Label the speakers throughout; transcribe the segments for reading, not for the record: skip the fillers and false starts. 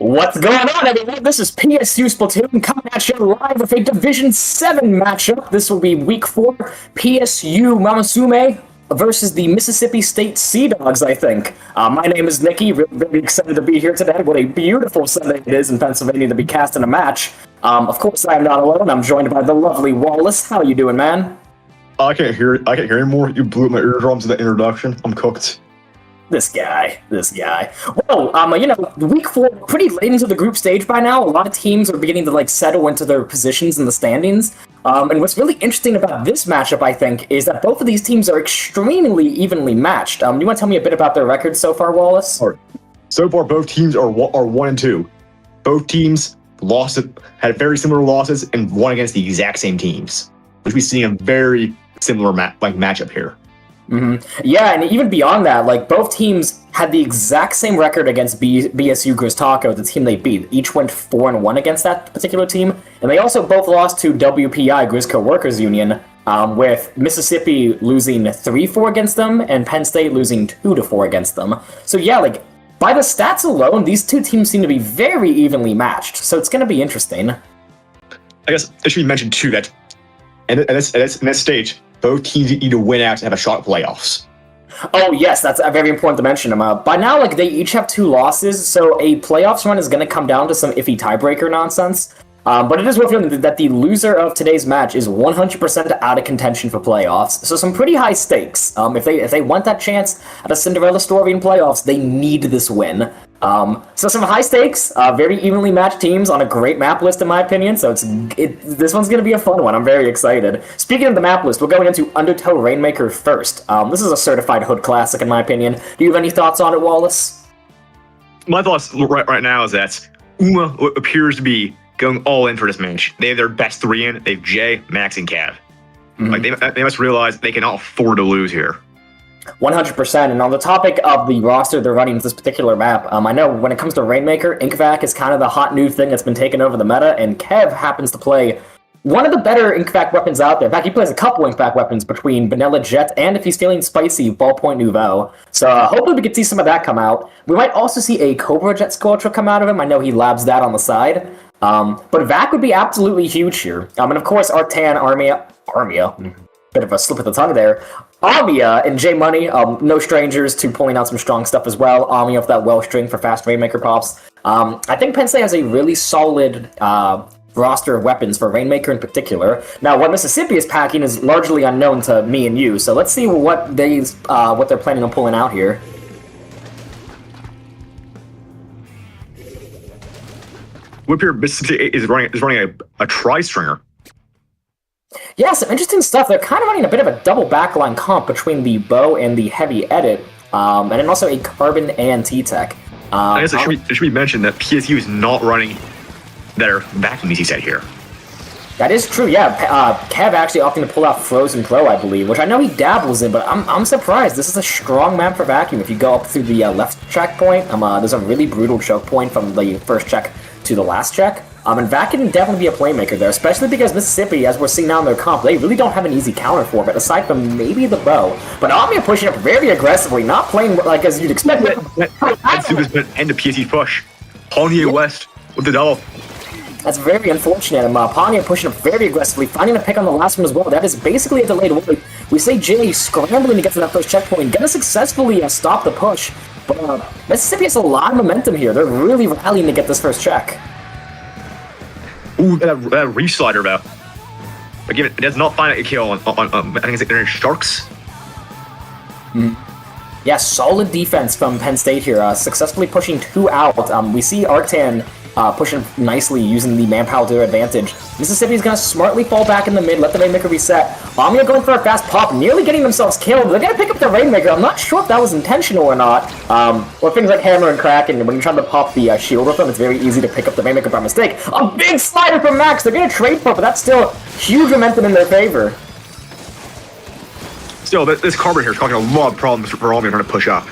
Speaker 1: What's going on, everyone? This is PSU Splatoon coming at you live with a Division 7 matchup. This will be Week 4, PSU'MAMUSUME versus the Mississippi State Seadogs, I think. My name is Nikki, really excited to be here today. What a beautiful Sunday it is in Pennsylvania to be casting a match. Of course, I am not alone. I'm joined by the lovely Wallace. How you doing, man?
Speaker 2: I can't hear anymore. You blew up my eardrums in the introduction. I'm cooked.
Speaker 1: This guy. Well, Week 4, pretty late into the group stage by now. A lot of teams are beginning to, settle into their positions in the standings. And what's really interesting about this matchup, I think, is that both of these teams are extremely evenly matched. You want to tell me a bit about their records so far, Wallace?
Speaker 2: So far, both teams are 1-2. Both teams had very similar losses and won against the exact same teams, which we see a very similar matchup here.
Speaker 1: Mm-hmm. Yeah, and even beyond that, both teams had the exact same record against BSU Gristaco, the team they beat. Each went 4-1 against that particular team, and they also both lost to WPI, Grisco Workers Union, with Mississippi losing 3-4 against them, and Penn State losing 2-4 against them. So yeah, by the stats alone, these two teams seem to be very evenly matched, so it's going to be interesting.
Speaker 2: I guess it should be mentioned, too, that in this stage, both teams need to win out to have a shot at playoffs.
Speaker 1: Oh, yes, that's very important to mention. By now, they each have 2 losses, so a playoffs run is going to come down to some iffy tiebreaker nonsense. But it is worth noting that the loser of today's match is 100% out of contention for playoffs, so some pretty high stakes. If they want that chance at a Cinderella story in playoffs, they need this win. So some high stakes, very evenly matched teams on a great map list, in my opinion. So this one's going to be a fun one. I'm very excited. Speaking of the map list, we're going into Undertow Rainmaker first. This is a certified hood classic, in my opinion. Do you have any thoughts on it, Wallace?
Speaker 2: My thoughts right now is that UMA appears to be going all in for this match. They have their best 3 in. They have Jay, Max, and Cav. Mm-hmm. They must realize they cannot afford to lose here.
Speaker 1: 100%, and on the topic of the roster they're running this particular map, I know when it comes to Rainmaker, InkVac is kind of the hot new thing that's been taking over the meta, and Kev happens to play one of the better InkVac weapons out there. In fact, he plays a couple InkVac weapons between Vanilla Jet and, if he's feeling spicy, Ballpoint Nouveau. So hopefully we can see some of that come out. We might also see a Cobra Jet Sculpture come out of him. I know he labs that on the side. But Vac would be absolutely huge here. And of course, Artan, Armia, bit of a slip of the tongue there. Amia and J Money, no strangers to pulling out some strong stuff as well. Amia with that well string for fast Rainmaker pops. I think Penn State has a really solid roster of weapons for Rainmaker in particular. Now, what Mississippi is packing is largely unknown to me and you, so let's see what they're planning on pulling out here.
Speaker 2: Whip here, Mississippi is running a tri-stringer.
Speaker 1: Yeah, some interesting stuff. They're kind of running a bit of a double backline comp between the bow and the heavy edit, and then also a carbon and T-Tech.
Speaker 2: I guess it should be mentioned that PSU is not running their vacuum EC set here.
Speaker 1: That is true, yeah. Kev actually opting to pull out Frozen Pro, I believe, which I know he dabbles in, but I'm surprised. This is a strong map for vacuum. If you go up through the left checkpoint, there's a really brutal choke point from the first check to the last check. And Vac can definitely be a playmaker there, especially because Mississippi, as we're seeing now in their comp, they really don't have an easy counter for it, aside from maybe the bow. But Amia pushing up very aggressively, not playing as you'd expect.
Speaker 2: Let's do this end of PSU's push. Pony West with the double.
Speaker 1: That's very unfortunate. Panya pushing up very aggressively, finding a pick on the last one as well. That is basically a delayed wave. We say Jay scrambling to get to that first checkpoint, gonna successfully stop the push. But Mississippi has a lot of momentum here. They're really rallying to get this first check.
Speaker 2: Ooh, that re-slider though. Again, it does not find a kill on I think it's Sharks.
Speaker 1: Yeah, solid defense from Penn State here, successfully pushing 2 out. We see Artan pushing nicely using the manpower to their advantage. Mississippi's going to smartly fall back in the mid, let the Rainmaker reset. Amia going for a fast pop, nearly getting themselves killed. They're going to pick up the Rainmaker. I'm not sure if that was intentional or not. Or things like Hammer and Crack, and when you're trying to pop the shield with them, it's very easy to pick up the Rainmaker by mistake. A big slider from Max. They're going to trade for it, but that's still huge momentum in their favor.
Speaker 2: Still, this Carbon here is causing a lot of problems for Amia trying to push up.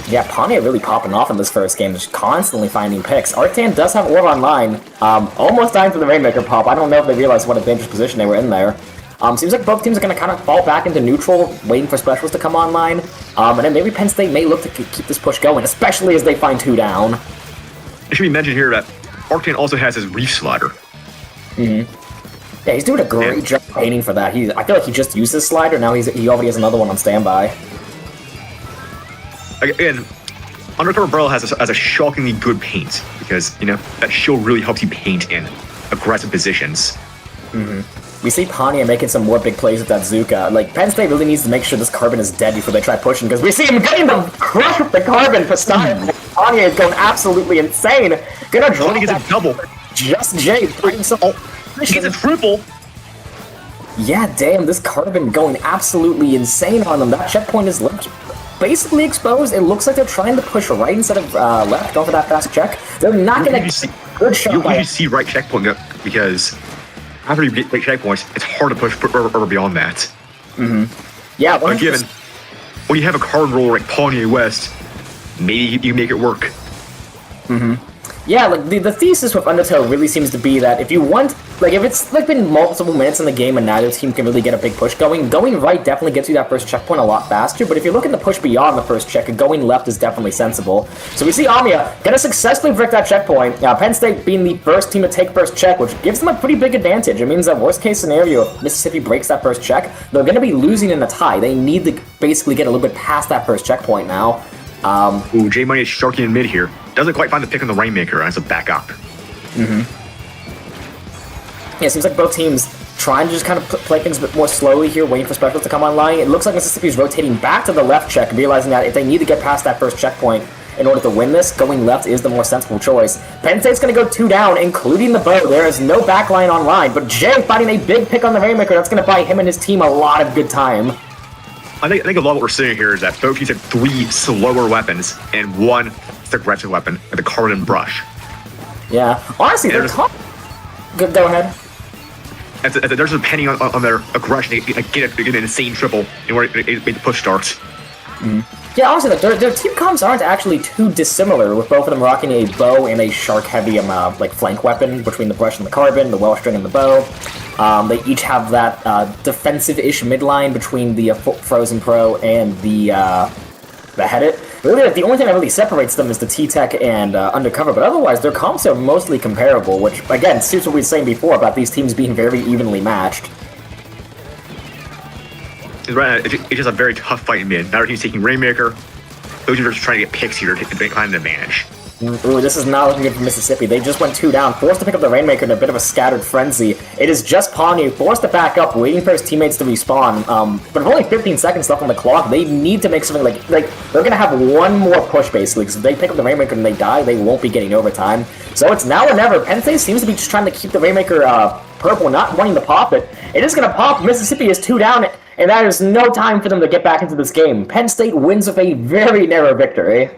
Speaker 1: Yeah, Panya really popping off in this first game, just constantly finding picks. Artan does have Orb online, almost dying for the Rainmaker pop. I don't know if they realized what a dangerous position they were in there. Seems like both teams are going to kind of fall back into neutral, waiting for specials to come online. And then maybe Penn State may look to keep this push going, especially as they find 2 down.
Speaker 2: it should be mentioned here that Arcane also has his Reef Slider.
Speaker 1: Yeah, he's doing a great job painting for that. I feel like he just used his slider, now he already has another one on standby.
Speaker 2: Again, Undercover Barrel has a shockingly good paint, because, you know, that shield really helps you paint in aggressive positions.
Speaker 1: We see Panya making some more big plays with that Zuka. Like, Penn State really needs to make sure this Carbon is dead before they try pushing, because we see him getting the crush with the Carbon for style. Panya is going absolutely insane. Gonna draw
Speaker 2: He gets a double.
Speaker 1: Just Jay putting some...
Speaker 2: He gets a triple.
Speaker 1: Yeah, damn, this Carbon going absolutely insane on them. That checkpoint is left basically exposed. It looks like they're trying to push right instead of left, go for that fast check. They're not gonna get good shot.
Speaker 2: You see right checkpoint, because after you get right checkpoints, it's hard to push over beyond that.
Speaker 1: Yeah,
Speaker 2: but given when you have a card roller like Pawnee West, maybe you make it work.
Speaker 1: Yeah, like the thesis with Undertow really seems to be that if you want, like if it's like been multiple minutes in the game and neither team can really get a big push going right definitely gets you that first checkpoint a lot faster, but if you're looking to push beyond the first check, going left is definitely sensible. So we see Amiya gonna successfully break that checkpoint, Penn State being the first team to take first check, which gives them a pretty big advantage. It means that worst case scenario, if Mississippi breaks that first check, they're gonna be losing in a tie. They need to basically get a little bit past that first checkpoint now.
Speaker 2: Ooh, J Money is sharking in mid here. Doesn't quite find the pick on the Rainmaker, and has to back up.
Speaker 1: Yeah, it seems like both teams trying to just kind of play things a bit more slowly here, waiting for specials to come online. It looks like Mississippi's rotating back to the left check, realizing that if they need to get past that first checkpoint in order to win this, going left is the more sensible choice. Penn State's going to go 2 down, including the bow. There is no backline online, but Jay finding a big pick on the Rainmaker. That's going to buy him and his team a lot of good time.
Speaker 2: I think a lot of what we're seeing here is that both teams have 3 slower weapons and 1 aggressive weapon with the Carbon Brush.
Speaker 1: Yeah, honestly, they're tough. Go ahead.
Speaker 2: They're just depending on their aggression to get an insane triple in order to make the push starts.
Speaker 1: Yeah, honestly, their team comps aren't actually too dissimilar, with both of them rocking a bow and a shark-heavy like flank weapon between the brush and the Carbon, the Wellstring and the bow. They each have that defensive-ish midline between the Frozen Pro and the Headit. Really, the only thing that really separates them is the T-Tech and Undercover, but otherwise their comps are mostly comparable, which, again, suits what we were saying before about these teams being very evenly matched.
Speaker 2: Right, it's just a very tough fight in mid. Neither team's taking Rainmaker. Those are just trying to get picks here to find an advantage.
Speaker 1: Ooh, this is not looking good for Mississippi. They just went 2 down, forced to pick up the Rainmaker in a bit of a scattered frenzy. It is just Pawnee forced to back up, waiting for his teammates to respawn. But with only 15 seconds left on the clock, they need to make something like they're gonna have 1 more push basically, because if they pick up the Rainmaker and they die, they won't be getting overtime. So it's now or never. Penn State seems to be just trying to keep the Rainmaker purple, not wanting to pop it. It is gonna pop. Mississippi is 2 down, and that is no time for them to get back into this game. Penn State wins with a very narrow victory.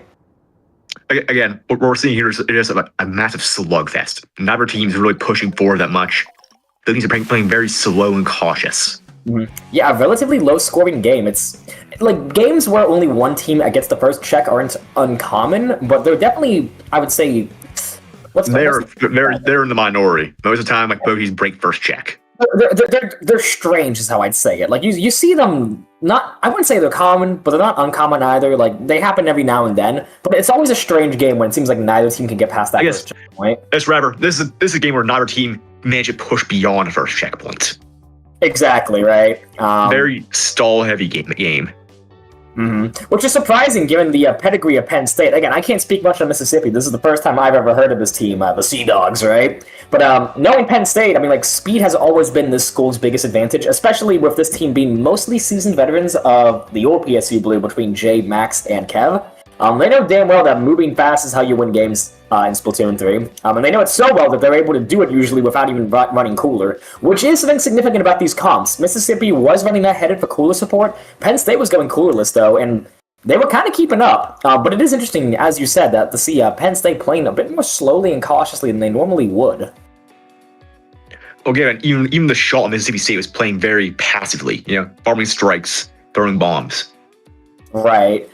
Speaker 2: Again, what we're seeing here is just a massive slugfest. Neither team's really pushing forward that much. The teams are playing very slow and cautious.
Speaker 1: Yeah, a relatively low-scoring game. It's like games where only one team gets the first check aren't uncommon, but they're definitely, I would say,
Speaker 2: they're in the minority. Most of the time, like both teams break first check.
Speaker 1: They're strange, is how I'd say it. Like you see them not. I wouldn't say they're common, but they're not uncommon either. Like they happen every now and then. But it's always a strange game when it seems like neither team can get past that first checkpoint.
Speaker 2: That's rather this is a game where neither team managed to push beyond the first checkpoint.
Speaker 1: Exactly right.
Speaker 2: Very stall-heavy game.
Speaker 1: Which is surprising given the pedigree of Penn State. Again, I can't speak much on Mississippi. This is the first time I've ever heard of this team, the Seadogs, right? But knowing Penn State, I mean, like, speed has always been this school's biggest advantage, especially with this team being mostly seasoned veterans of the old PSU Blue between Jay, Max, and Kev. They know damn well that moving fast is how you win games in Splatoon 3. And they know it so well that they're able to do it usually without even running cooler, which is something significant about these comps. Mississippi was running that headed for cooler support. Penn State was going coolerless, though, and they were kind of keeping up. But it is interesting, as you said, that to see Penn State playing a bit more slowly and cautiously than they normally would.
Speaker 2: Again, even the shot on Mississippi State was playing very passively, farming strikes, throwing bombs.
Speaker 1: Right.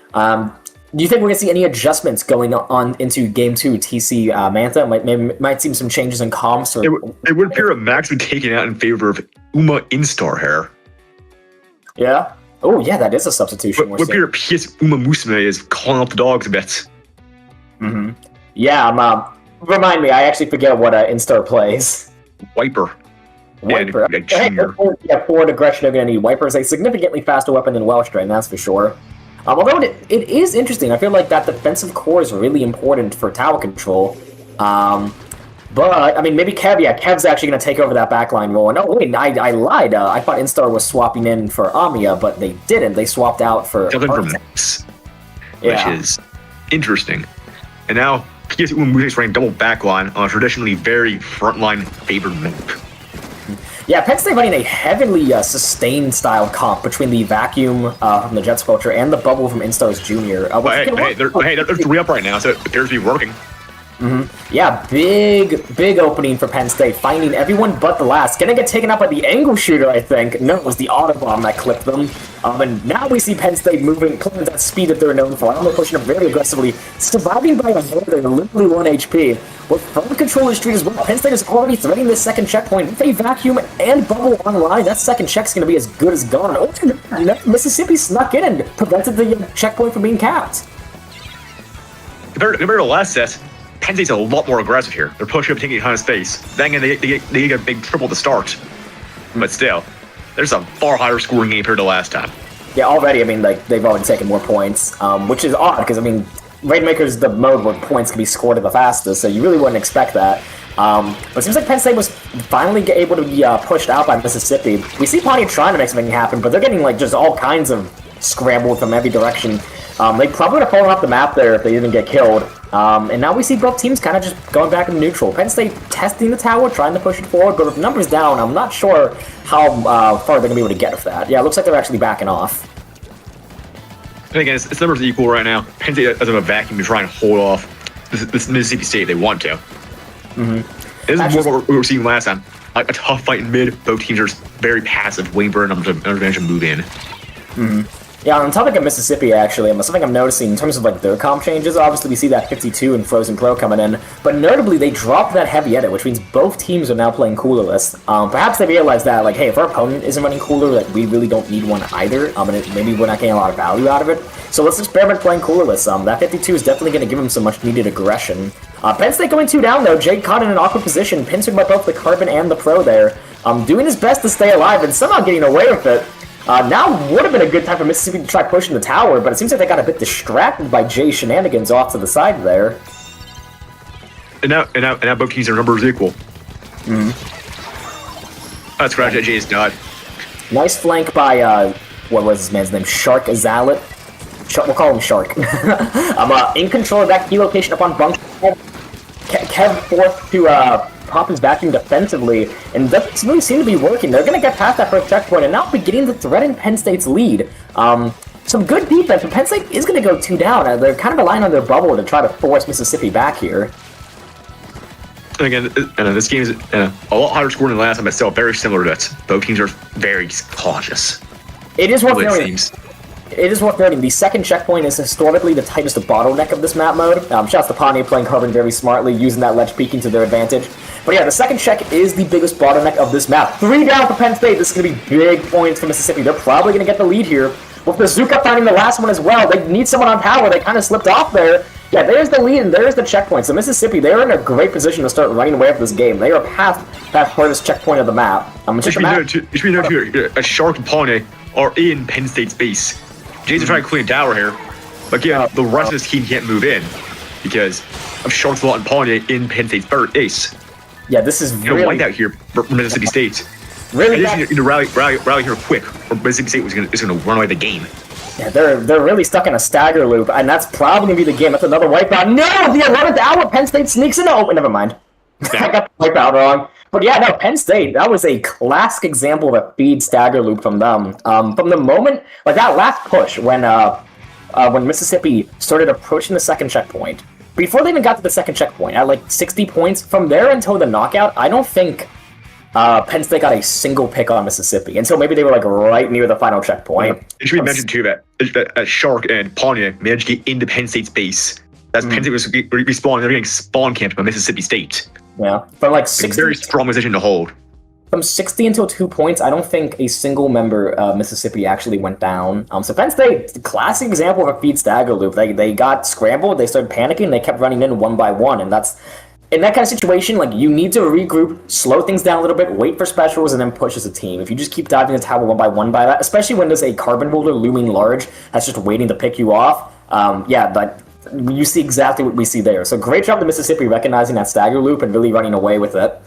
Speaker 1: Do you think we're going to see any adjustments going on into Game 2 TC Manta? Might seem some changes in comps? Or
Speaker 2: it would appear that Max would be taken out in favor of Uma Instar here.
Speaker 1: Yeah? Oh, yeah, that is a substitution.
Speaker 2: It would appear PSU'MAMUSUME is calling up the dogs a bit.
Speaker 1: Yeah, Remind me, I actually forget what Instar plays.
Speaker 2: Wiper.
Speaker 1: Wiper.
Speaker 2: And Junior.
Speaker 1: Yeah, forward aggression are going to need Wiper is a significantly faster weapon than Welsh Drain, that's for sure. Although it is interesting, I feel like that defensive core is really important for tower control. But, I mean, maybe Kev, yeah, Kev's actually going to take over that backline role. And, oh, wait, I lied. I thought Instar was swapping in for Amiya, but they didn't. They swapped out for
Speaker 2: Max, which is interesting. And now, PSU'MAMUSUME is running double backline on a traditionally very frontline favored map.
Speaker 1: Yeah, Penn State running a heavily sustained style comp between the vacuum from the Jet Sculpture and the bubble from Instar's Junior.
Speaker 2: They're 3 up right now, so it appears to be working.
Speaker 1: Yeah, big opening for Penn State, finding everyone but the last. Gonna get taken out by the angle shooter, I think. No, it was the Autobomb that clipped them. And now we see Penn State moving, playing that speed that they're known for. They're pushing up very aggressively, surviving by a hair. They're literally 1 HP. With front controller street as well, Penn State is already threatening this second checkpoint. With a vacuum and bubble online, that second check's gonna be as good as gone. Oh, no, Mississippi snuck in and prevented the checkpoint from being capped.
Speaker 2: Compared to the last set, Penn State's a lot more aggressive here. They're pushing up, taking a ton of space. Then again, they get a big triple to start. But still, there's a far higher scoring game compared to last time.
Speaker 1: Yeah, already, I mean, like, they've already taken more points, which is odd, because, I mean, Rainmaker's the mode where points can be scored the fastest, so you really wouldn't expect that. But it seems like Penn State was finally able to be pushed out by Mississippi. We see Pontiac trying to make something happen, but they're getting, like, just all kinds of scrambled from every direction. They probably would have fallen off the map there if they didn't get killed. And now we see both teams kind of just going back into neutral. Penn State testing the tower, trying to push it forward, but with numbers down, I'm not sure how far they're going to be able to get with that. Yeah, it looks like they're actually backing off.
Speaker 2: And again, it's numbers equal right now. Penn State doesn't have a vacuum to try and hold off this Mississippi State if they want to. This is more what we were seeing last time. A tough fight in mid. Both teams are very passive, waiting for another advantage to move in.
Speaker 1: Yeah, on the topic of Mississippi, actually, something I'm noticing in terms of like their comp changes, obviously we see that 52 and Frozen Pro coming in, but notably they dropped that heavy edit, which means both teams are now playing coolerless. Perhaps they realized that, like, hey, if our opponent isn't running cooler, like, we really don't need one either, and maybe we're not getting a lot of value out of it, so let's experiment playing coolerless. That 52 is definitely going to give them some much-needed aggression. Penn State going 2 down, though. Jake caught in an awkward position, pincered by both the Carbon and the Pro there, doing his best to stay alive and somehow getting away with it. Now would have been a good time for Mississippi to try pushing the tower, but it seems like they got a bit distracted by Jay's shenanigans off to the side there.
Speaker 2: And now both teams are numbers equal. That's scratch at Jay's dot.
Speaker 1: Nice flank by, what was his man's name? Shark Azalit? We'll call him Shark. I'm in control of that key location up on bunker. Kev forced to pop his vacuum defensively, and that doesn't really seem to be working. They're going to get past that first checkpoint and now beginning to threaten Penn State's lead. Some good defense, but Penn State is going to go 2 down. They're kind of relying on their bubble to try to force Mississippi back here.
Speaker 2: And again, this game is a lot higher scoring than last time, but still very similar to that. Both teams are very cautious.
Speaker 1: It is worth noting, the second checkpoint is historically the tightest bottleneck of this map mode. Shouts to Pontiac playing Carbon very smartly, using that ledge peeking to their advantage. But yeah, the second check is the biggest bottleneck of this map. 3 down for Penn State. This is going to be big points for Mississippi. They're probably going to get the lead here. With Bazooka finding the last one as well, they need someone on power. They kind of slipped off there. Yeah, there's the lead and there's the checkpoint. So Mississippi, they're in a great position to start running away with this game. They are past that hardest checkpoint of the map.
Speaker 2: It should be noted here, a Shark and Pontiac are in Penn State's base. Jays are trying to clean tower here, but yeah, the rest of this team can't move in because of Shark's Lot and Pontiac in Penn State's base.
Speaker 1: Yeah, this is really
Speaker 2: white out here for Mississippi State.
Speaker 1: Really,
Speaker 2: you need to rally here quick, or Mississippi State is going to run away the game.
Speaker 1: Yeah, they're really stuck in a stagger loop, and that's probably going to be the game. That's another wipeout. No, the 11th hour, Penn State sneaks in. Oh, never mind. I got the wipeout wrong. But yeah, no, Penn State, that was a classic example of a feed stagger loop from them. From the moment, like that last push, when Mississippi started approaching the second checkpoint, before they even got to the second checkpoint, at like 60 points, from there until the knockout, I don't think Penn State got a single pick on Mississippi. And so maybe they were like right near the final checkpoint.
Speaker 2: It should be mentioned too that Shark and Pontiac managed to get into Penn State's base. As Penn State was respawning, they're getting spawn camped by Mississippi State.
Speaker 1: Yeah, from like 60,
Speaker 2: very strong position to hold.
Speaker 1: From 60 until 2 points, I don't think a single member of Mississippi actually went down. So Penn State, classic example of a feed stagger loop. They got scrambled, they started panicking, they kept running in one by one, and that's in that kind of situation, like, you need to regroup, slow things down a little bit, wait for specials, and then push as a team. If you just keep diving into tower one by that, especially when there's a carbon boulder looming large that's just waiting to pick you off, but you see exactly what we see there. So great job to Mississippi recognizing that stagger loop and really running away with it.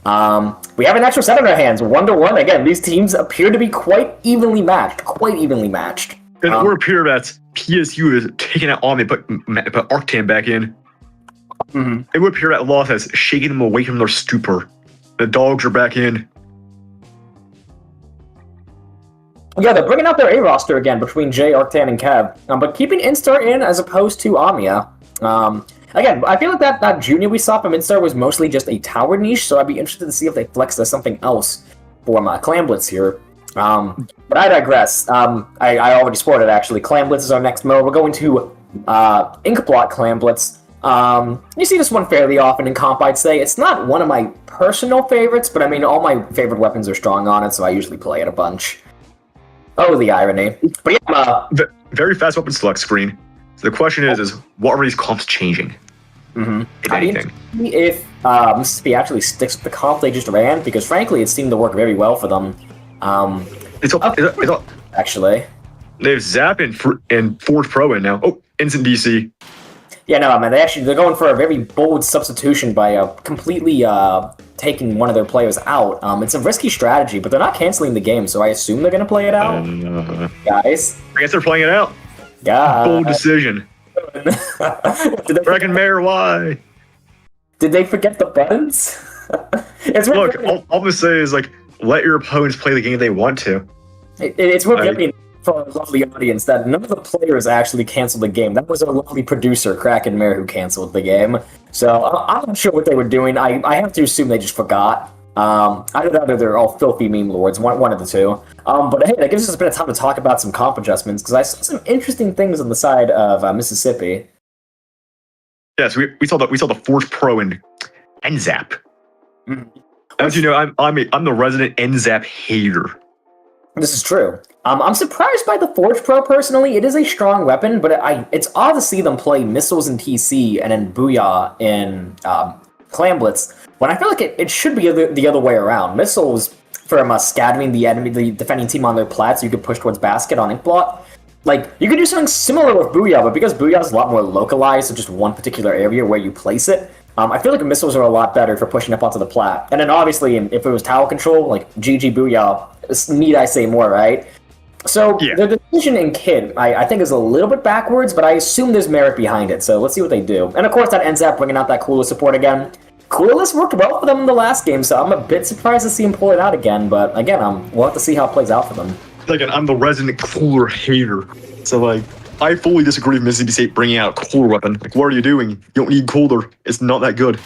Speaker 1: We have an extra set in our hands, 1-1. Again, these teams appear to be quite evenly matched.
Speaker 2: And it would appear that PSU is taking out Omni, put Arctan back in. It would appear that Loss has shaken them away from their stupor. The dogs are back in.
Speaker 1: Yeah, they're bringing out their A roster again between Jay, Arctan, and Kev, but keeping Instar in as opposed to Amiya. Again, I feel like that junior we saw from Instar was mostly just a tower niche, so I'd be interested to see if they flex as something else for my Clan Blitz here. But I digress. I already spoiled it, actually. Clan Blitz is our next mode. We're going to Inkblot Clan Blitz. You see this one fairly often in comp, I'd say. It's not one of my personal favorites, but I mean, all my favorite weapons are strong on it, so I usually play it a bunch. Oh, the irony. But yeah,
Speaker 2: very fast weapon select screen. So the question is what are these comps changing? If anything.
Speaker 1: If Mississippi actually sticks with the comp they just ran, because frankly, it seemed to work very well for them. Actually.
Speaker 2: They have Zap and Forge Pro in now. Oh, Instant DC.
Speaker 1: Yeah, no, I mean, they're going for a very bold substitution by completely taking one of their players out. It's a risky strategy, but they're not canceling the game, so I assume they're going to play it out. Guys.
Speaker 2: I guess they're playing it out.
Speaker 1: Yeah.
Speaker 2: Bold decision. Dragon Mayor, why?
Speaker 1: Did they forget the buttons?
Speaker 2: Look, all I'm going to say is, like, let your opponents play the game they want to.
Speaker 1: It's worth getting for a lovely audience that none of the players actually canceled the game. That was our lovely producer, Kraken Mare, who canceled the game. So I'm not sure what they were doing. I have to assume they just forgot. Either that or they're all filthy meme lords, one of the two. But hey, that gives us a bit of time to talk about some comp adjustments, because I saw some interesting things on the side of Mississippi.
Speaker 2: Yes, we saw the Forge Pro and NZAP. As you know, I'm the resident NZAP hater.
Speaker 1: This is true. I'm surprised by the Forge Pro personally. It is a strong weapon, but it's odd to see them play missiles in TC and then Booyah in Clan Blitz, when I feel like it should be the other way around. Missiles from scattering the defending team on their plat, so you could push towards basket on Inkblot. Like, you could do something similar with Booyah, but because Booyah is a lot more localized to just one particular area where you place it, I feel like missiles are a lot better for pushing up onto the plat. And then obviously, if it was tower control, like GG Booyah, need I say more, right? So the decision in Kid, I think, is a little bit backwards, but I assume there's merit behind it. So let's see what they do. And of course, that ends up bringing out that Clueless support again. Clueless worked well for them in the last game, so I'm a bit surprised to see him pull it out again. But again, we'll have to see how it plays out for them.
Speaker 2: Again, I'm the resident cooler hater. So, like, I fully disagree with Mississippi State bringing out a cooler weapon. Like, what are you doing? You don't need cooler. It's not that good.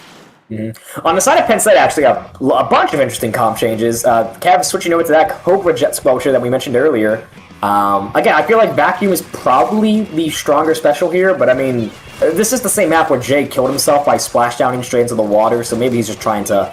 Speaker 1: On the side of Penn State, actually, a bunch of interesting comp changes. Cav switching over to that Cobra Jet Squelcher that we mentioned earlier. Again, I feel like Vacuum is probably the stronger special here, but I mean, this is the same map where Jay killed himself by splashdowning straight into the water, so maybe he's just trying to,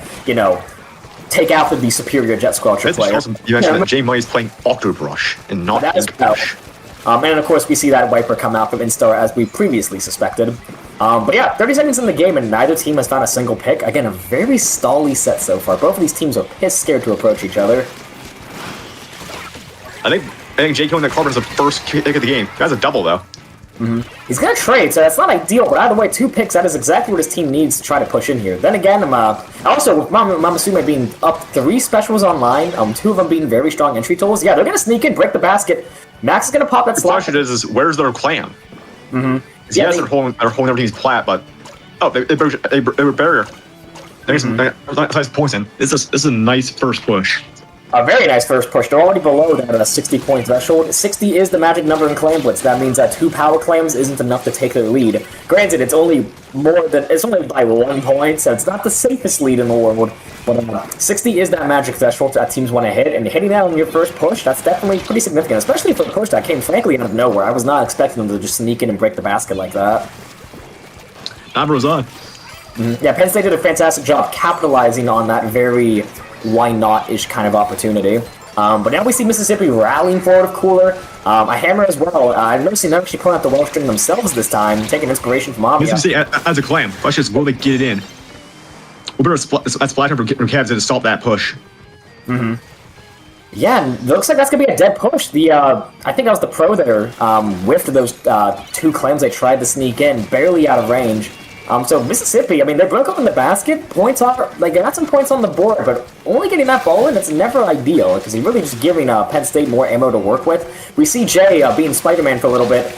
Speaker 1: take after the superior Jet Squelcher player.
Speaker 2: Awesome. You mentioned that Jay Money is playing Octobrush and not Inkbrush.
Speaker 1: And of course, we see that Viper come out from Instar as we previously suspected. But yeah, 30 seconds in the game and neither team has found a single pick. Again, a very stally set so far. Both of these teams are pissed scared to approach each other.
Speaker 2: I think Jay killing the Carbon is the first pick of the game. That's a double, though.
Speaker 1: He's going to trade, so that's not ideal, but either way, 2 picks, that is exactly what his team needs to try to push in here. Then again, also, with PSU'MAMUSUME being up 3 specials online, 2 of them being very strong entry tools, yeah, they're going to sneak in, break the basket. Max is going to pop that slot.
Speaker 2: The question is where's their clan? Yes, they're holding everything's plat, but they were barrier. There's some nice points in. This is a nice first push.
Speaker 1: A very nice first push. They're already below that 60-point threshold. 60 is the magic number in Clan Blitz. That means that 2 power claims isn't enough to take their lead. Granted, it's only by 1 point, so it's not the safest lead in the world. But 60 is that magic threshold that teams want to hit, and hitting that on your first push, that's definitely pretty significant, especially for a push that came, frankly, out of nowhere. I was not expecting them to just sneak in and break the basket like that.
Speaker 2: Amber's on.
Speaker 1: Yeah, Penn State did a fantastic job capitalizing on that very why-not-ish kind of opportunity. But now we see Mississippi rallying forward with Cooler. A Hammer as well. I've never seen them actually pulling out the well string themselves this time, taking inspiration from Amiya.
Speaker 2: Mississippi as a clan. Question is, will they get it in? We'll be able to splash time for Cavs to stop that push.
Speaker 1: Yeah, and it looks like that's gonna be a dead push. The I think that was the pro there, whiffed those 2 claims they tried to sneak in, barely out of range. So Mississippi, I mean, they broke open the basket. Points are like they got some points on the board, but only getting that ball in, it's never ideal because he's really just giving Penn State more ammo to work with. We see Jay being Spider-Man for a little bit.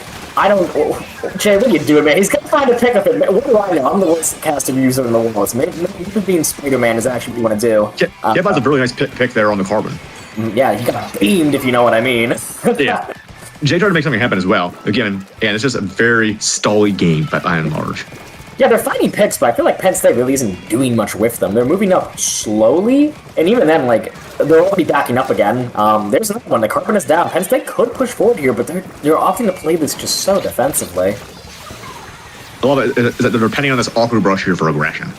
Speaker 1: Jay, what are you doing, man? He's gonna find a pickup. What do I know? I'm the worst caster user in the world. Maybe being Spider-Man is actually what you want to do.
Speaker 2: Yeah, that's a really nice pick there on the carbon.
Speaker 1: Yeah, he got beamed, if you know what I mean.
Speaker 2: Yeah. Jay tried to make something happen as well. Again, and it's just a very stally game by and large.
Speaker 1: Yeah, they're finding picks, but I feel like Penn State really isn't doing much with them. They're moving up slowly, and even then, like, they're already backing up again. There's another one. The carbon is down. Penn State could push forward here, but they're opting to play this just so defensively.
Speaker 2: A lot of it is that they're depending on this awkward brush here for aggression.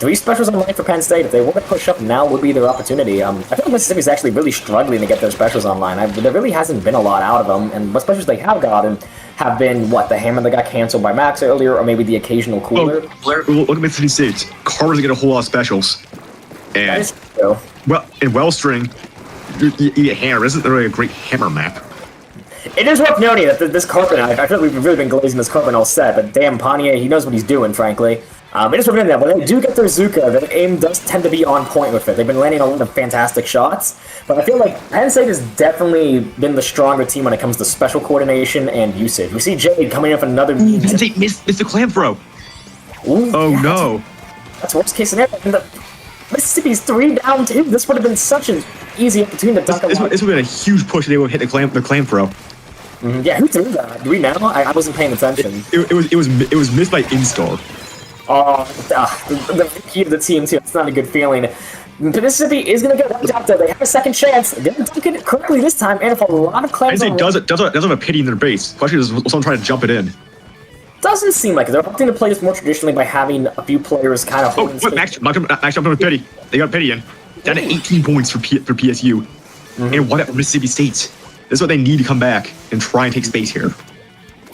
Speaker 1: 3 specials online for Penn State. If they want to push up, now would be their opportunity. I feel like Mississippi's actually really struggling to get their specials online. There really hasn't been a lot out of them, and what specials they have gotten have been, what, the hammer that got canceled by Max earlier, or maybe the occasional cooler.
Speaker 2: Oh, look at Mississippi State. Carver's get a whole lot of specials. And,
Speaker 1: that is true.
Speaker 2: Well, in Wellstring, you get hammer. This isn't really a great hammer map.
Speaker 1: It is worth noting that this Carbon, I feel like we've really been glazing this Carbon all set, but damn, Pontier, he knows what he's doing, frankly. It is worth noting that when they do get their Zuka, their aim does tend to be on point with it. They've been landing a lot of fantastic shots, but I feel like Penn State has definitely been the stronger team when it comes to special coordination and usage. We see Jade coming in with another...
Speaker 2: Penn State missed the clam throw.
Speaker 1: Oh,
Speaker 2: yeah, no.
Speaker 1: That's worst case scenario. And Mississippi's 3 down 2. This would have been such an easy opportunity to dunk
Speaker 2: This would have been a huge push if they would have hit the clam throw.
Speaker 1: Yeah, who threw that? Do we know? I wasn't paying attention.
Speaker 2: It was missed by Instar.
Speaker 1: Oh, the key of the team too. It's not a good feeling. Mississippi is going to get wiped out though. They have a second chance. They're going to dunk it correctly this time, and if a lot of claims.
Speaker 2: Penn State does have a pity in their base. Question is, someone trying to jump it in.
Speaker 1: Doesn't seem like it. They're opting to play this more traditionally by having a few players kind of.
Speaker 2: Oh, Max jumped with pity. They got pity in. Down to 18 points for PSU. And what about Mississippi State? This is what they need to come back and try and take space here.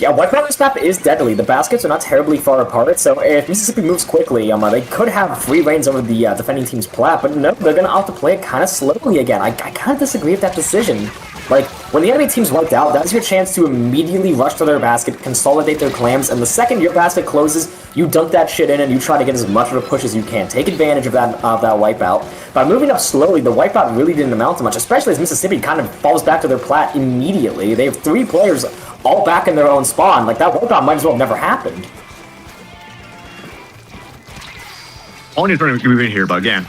Speaker 1: Yeah, wipeout this map is deadly. The baskets are not terribly far apart, so if Mississippi moves quickly, they could have free reigns over the defending team's plat, but no, they're going to opt to play it kind of slowly again. I kind of disagree with that decision. Like, when the enemy team's wiped out, that's your chance to immediately rush to their basket, consolidate their clams, and the second your basket closes, you dunk that shit in and you try to get as much of a push as you can. Take advantage of that wipeout. By moving up slowly, the wipeout really didn't amount to much, especially as Mississippi kind of falls back to their plat immediately. They have 3 players all back in their own spawn. Like, that wipeout might as well have never happened.
Speaker 2: All needs to move in here, but again,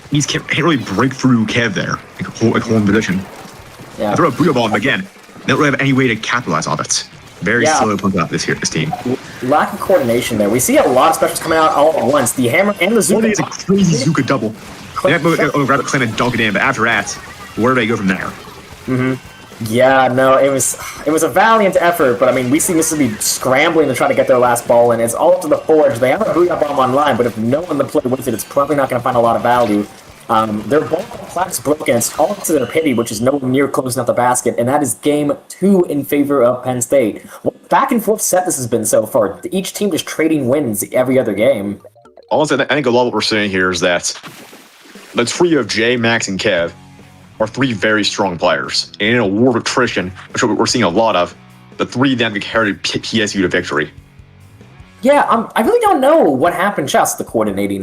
Speaker 2: he can't really break through Kev there, like hold position.
Speaker 1: Yeah.
Speaker 2: I throw a Buddha ball, but again, they don't really have any way to capitalize on it. Very slow pumped up this team.
Speaker 1: Lack of coordination there. We see a lot of specials coming out all at once. The hammer and the Zuka.
Speaker 2: It's a crazy Zuka double. They have to grab a claim and dunk it in, but after that, where do they go from there?
Speaker 1: Yeah, no, it was a valiant effort, but I mean, we see Mississippi scrambling to try to get their last ball in. It's all up to the Forge. They have a Booyah Bomb online, but if no one to play with it, it's probably not going to find a lot of value. Their ball flat is broken. It's all up to their pity, which is nowhere near closing out the basket, and that is game 2 in favor of Penn State. What back and forth set this has been so far. Each team just trading wins every other game.
Speaker 2: Also, I think a lot of what we're saying here is that the trio of Jay, Max, and Kev are 3 very strong players. And in a war of attrition, which we're seeing a lot of, the 3 of them can carry PSU to victory.
Speaker 1: Yeah, I really don't know what happened. Just the coordinating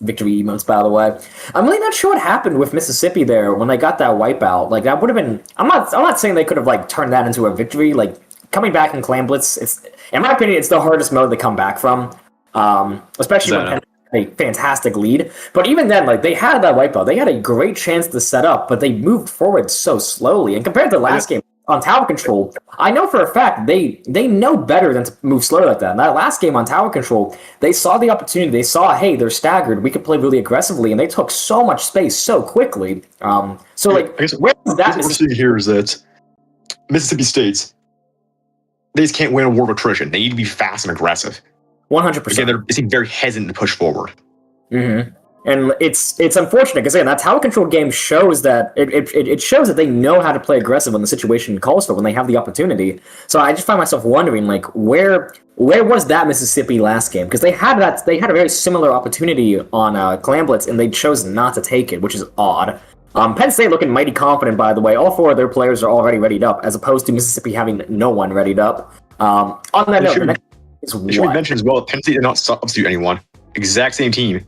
Speaker 1: victory emotes, by the way. I'm really not sure what happened with Mississippi there when they got that wipeout. Like, that would have been... I'm not saying they could have, like, turned that into a victory. Like, coming back in Clan Blitz, in my opinion, it's the hardest mode to come back from. Especially when Penn a fantastic lead. But even then, like, they had that wipeout. They had a great chance to set up, but they moved forward so slowly. And compared to the last game on tower control, I know for a fact they know better than to move slow like that. And that last game on tower control, they saw the opportunity. They saw, hey, they're staggered. We could play really aggressively, and they took so much space so quickly. So, like, where is that?
Speaker 2: What we're seeing here is that Mississippi State, they just can't win a war of attrition. They need to be fast and aggressive.
Speaker 1: 100%.
Speaker 2: Again, they seem very hesitant to push forward.
Speaker 1: And it's unfortunate because again, that tower control game shows that it shows that they know how to play aggressive when the situation calls for, when they have the opportunity. So I just find myself wondering, like, where was that Mississippi last game? Because they had a very similar opportunity on Clan Blitz, and they chose not to take it, which is odd. Penn State looking mighty confident, by the way. All 4 of their players are already readied up, as opposed to Mississippi having no one readied up. On that note,
Speaker 2: it should be mentioned as well. Penn State did not substitute anyone. Exact same team.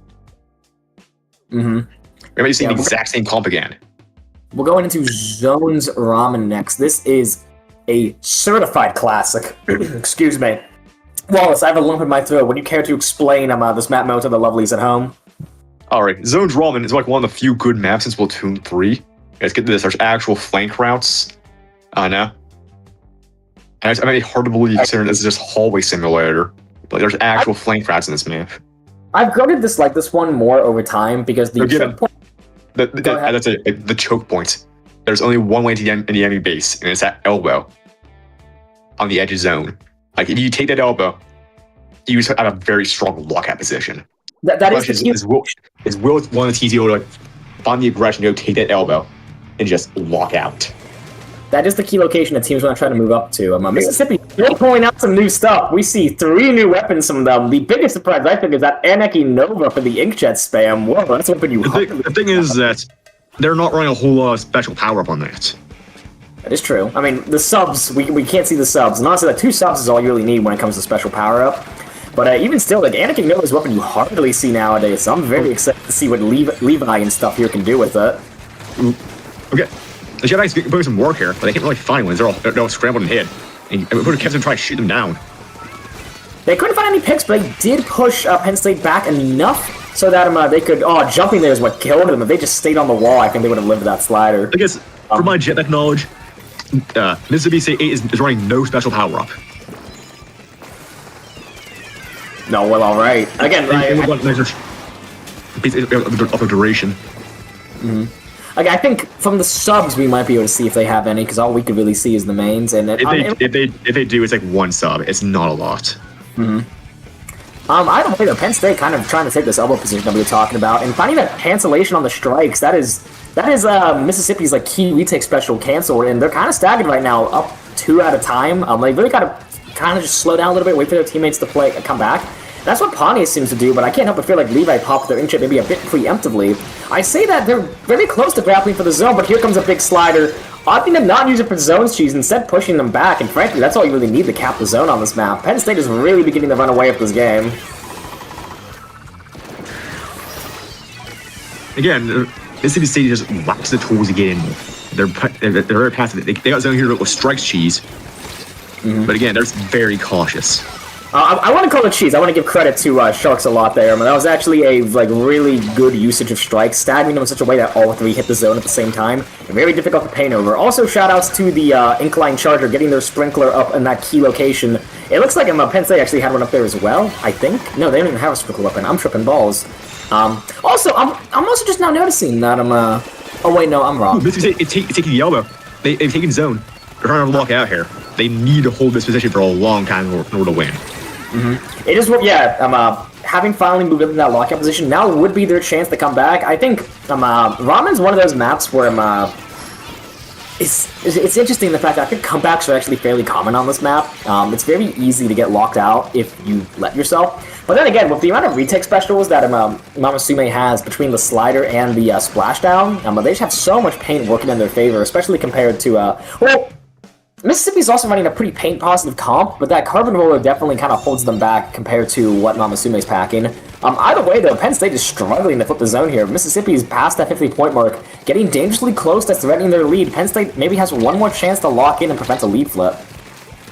Speaker 1: Mm-hmm.
Speaker 2: Remember, you see the exact same comp again.
Speaker 1: We're going into Zones Ramen next. This is a certified classic. Excuse me. Wallace, I have a lump in my throat. Would you care to explain this map mode to the lovelies at home?
Speaker 2: Alright, Zones Ramen is like one of the few good maps in Splatoon 3. Let's get to this. There's actual flank routes. I know. And it's very hard to believe considering this is just hallway simulator. But there's actual flank routes in this map.
Speaker 1: I've grown to dislike this one more over time because the choke point...
Speaker 2: That's the choke point. There's only one way to get in the enemy base, and it's that elbow on the edge of zone. Like, if you take that elbow, you just have a very strong lockout position.
Speaker 1: That is the key.
Speaker 2: Is Will one of the TCO to like find the aggression, go take that elbow, and just lock out?
Speaker 1: That is the key location that teams want to try to move up to. Mississippi, they're pulling out some new stuff. We see 3 new weapons from them. The biggest surprise, I think, is that Anarchy Nova for the inkjet spam. Whoa, that's a weapon you...
Speaker 2: The thing is that they're not running a whole lot of special power-up on that.
Speaker 1: That is true. I mean, the subs, we can't see the subs. And honestly, the 2 subs is all you really need when it comes to special power-up. But even still, like, Anarchy Nova is a weapon you hardly see nowadays, so I'm very excited to see what Levi and stuff here can do with it.
Speaker 2: Okay. The Jedi's putting some work here, but they can't really find ones. They're all scrambled and hid. And it would have kept them trying to shoot them down.
Speaker 1: They couldn't find any picks, but they did push Penn State back enough so that they could... Oh, jumping there is what killed them. If they just stayed on the wall, I think they would have lived that slider.
Speaker 2: I guess, from my jetpack knowledge, Mississippi State 8 is running no special power-up.
Speaker 1: No, well, all right. Again,
Speaker 2: of a duration.
Speaker 1: Mm-hmm. Okay, I think from the subs we might be able to see if they have any, because all we could really see is the mains. And
Speaker 2: if they do, it's like 1 sub. It's not a lot.
Speaker 1: Mm-hmm. Either way, though, Penn State kind of trying to take this elbow position that we were talking about, and finding that cancellation on the strikes. That is Mississippi's like key retake special cancel, and they're kind of staggered right now, up 2 at a time. They really got to kind of just slow down a little bit, wait for their teammates to come back. That's what Pontius seems to do, but I can't help but feel like Levi popped their inkjet maybe a bit preemptively. I say that they're very close to grappling for the zone, but here comes a big slider, opting to not use it for zones cheese, instead pushing them back, and frankly, that's all you really need to cap the zone on this map. Penn State is really beginning to run away with this game.
Speaker 2: Again, Mississippi State just lacks the tools to get in. They're very passive. They got zone here with strikes cheese, but again, they're very cautious.
Speaker 1: I want to call it cheese. I want to give credit to Sharks a lot there. That was actually a really good usage of strikes, staggering them in such a way that all 3 hit the zone at the same time. Very difficult to paint over. Also, shoutouts to the Incline Charger getting their sprinkler up in that key location. It looks like Penn State actually had one up there as well, I think. No, they don't even have a sprinkler weapon. I'm tripping balls. Also, I'm also just now noticing that oh wait, no, I'm wrong.
Speaker 2: It's taking the elbow. They've taken zone. They're trying to lock out here. They need to hold this position for a long time in order to win.
Speaker 1: Mm-hmm. It is what, yeah, having finally moved up in that lockout position, now would be their chance to come back. I think Ramen's one of those maps where it's interesting the fact that I think comebacks are actually fairly common on this map. It's very easy to get locked out if you let yourself. But then again, with the amount of retake specials that Mamasume has between the slider and the splashdown, they just have so much paint working in their favor, especially compared to, well, Mississippi's also running a pretty paint-positive comp, but that carbon roller definitely kind of holds them back compared to what Mamasume's packing. Either way, though, Penn State is struggling to flip the zone here. Mississippi's past that 50-point mark, getting dangerously close to threatening their lead. Penn State maybe has one more chance to lock in and prevent a lead flip.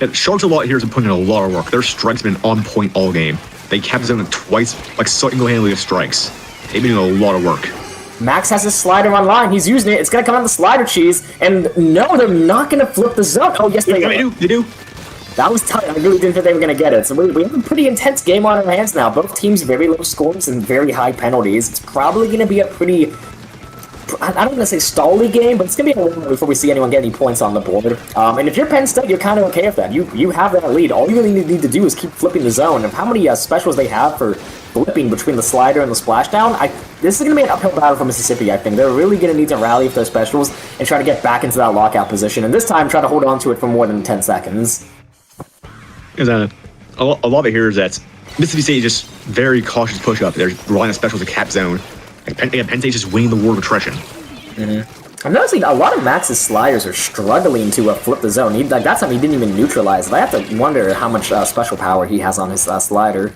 Speaker 2: Yeah, Sharks a lot here has been putting in a lot of work. Their strikes have been on point all game. They kept zone twice, like single-handedly with strikes. They've been doing a lot of work.
Speaker 1: Max has his slider online. He's using it. It's going to come out the slider cheese. And no, they're not going to flip the zone. Oh, yes, they
Speaker 2: do. They do.
Speaker 1: That was tight. I really didn't think they were going to get it. So we have a pretty intense game on our hands now. Both teams very low scores and very high penalties. It's probably going to be a pretty... I don't want to say stally game, but it's going to be a while before we see anyone get any points on the board. And if you're Penn State, you're kind of okay with that. You have that lead. All you really need to do is keep flipping the zone. And how many specials they have for flipping between the slider and the splashdown, this is going to be an uphill battle for Mississippi, I think. They're really going to need to rally with their specials and try to get back into that lockout position, and this time try to hold on to it for more than 10 seconds.
Speaker 2: Because a lot of it here is that Mississippi State is just very cautious push up. They're relying on specials to cap zone. Like Penn State's just winning the war of attrition.
Speaker 1: I'm noticing a lot of Max's sliders are struggling to flip the zone. That time he didn't even neutralize it. I have to wonder how much special power he has on his slider.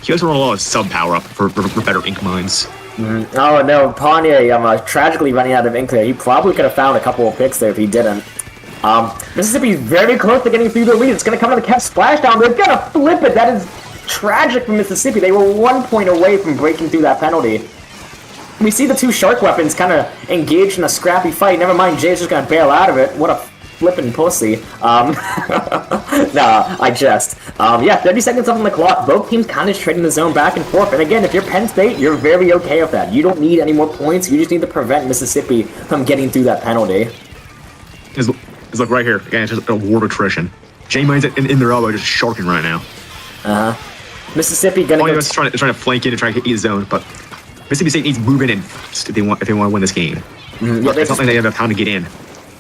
Speaker 2: He also run a lot of sub power up for better ink mines.
Speaker 1: Oh no, Ponye, tragically running out of ink there. He probably could have found a couple of picks there if he didn't. Mississippi's very close to getting through the lead. It's going to come to the Kev splashdown. They're going to flip it. That is tragic for Mississippi. They were 1 point away from breaking through that penalty. We see the two shark weapons kind of engaged in a scrappy fight. Never mind, Jay's just going to bail out of it. What a flippin' pussy. Nah, I jest. Yeah, 30 seconds up on the clock. Both teams kind of trading the zone back and forth. And again, if you're Penn State, you're very okay with that. You don't need any more points. You just need to prevent Mississippi from getting through that penalty.
Speaker 2: It's like right here. Again, it's just a war of attrition. J-Mine's in their elbow just sharking right now.
Speaker 1: Mississippi gonna go...
Speaker 2: trying to flank in and try to get the zone, but Mississippi State needs to move in and if they want to win this game.
Speaker 1: Yeah,
Speaker 2: it's not like they have enough time to get in.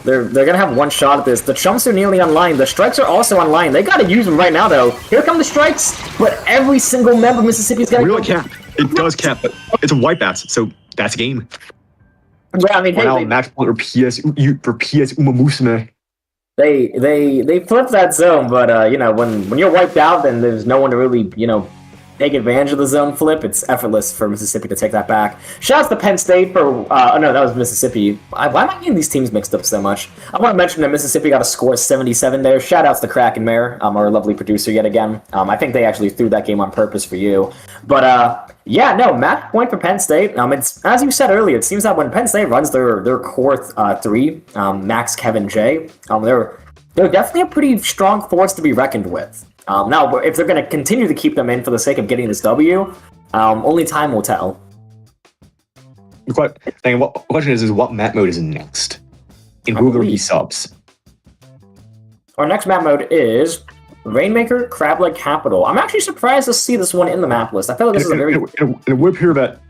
Speaker 1: They're gonna have one shot at this. The chumps are nearly online. The strikes are also online. They gotta use them right now, though. Here come the strikes, but every single member of Mississippi's gonna
Speaker 2: really cap. It does cap, but it's a wipeout, so that's a game.
Speaker 1: Yeah, I mean, hey,
Speaker 2: match point for PSU'MAMUSUME.
Speaker 1: They flipped that zone, but you know, when you're wiped out, then there's no one to really, you know, take advantage of the zone flip. It's effortless for Mississippi to take that back. Shouts to Penn State for, oh no, that was Mississippi. Why am I getting these teams mixed up so much? I want to mention that Mississippi got a score 77 there. Shoutouts to Kraken Mayor, our lovely producer yet again. I think they actually threw that game on purpose for you. But yeah, no, match point for Penn State. It's, as you said earlier, it seems that when Penn State runs their core three, Max, Kevin, Jay, they're definitely a pretty strong force to be reckoned with. Now, if they're going to continue to keep them in for the sake of getting this W, only time will tell.
Speaker 2: The question is what map mode is next? And who will be subs?
Speaker 1: Our next map mode is Rainmaker, Crableg Capital. I'm actually surprised to see this one in the map list. I feel like this is a very...
Speaker 2: It would appear that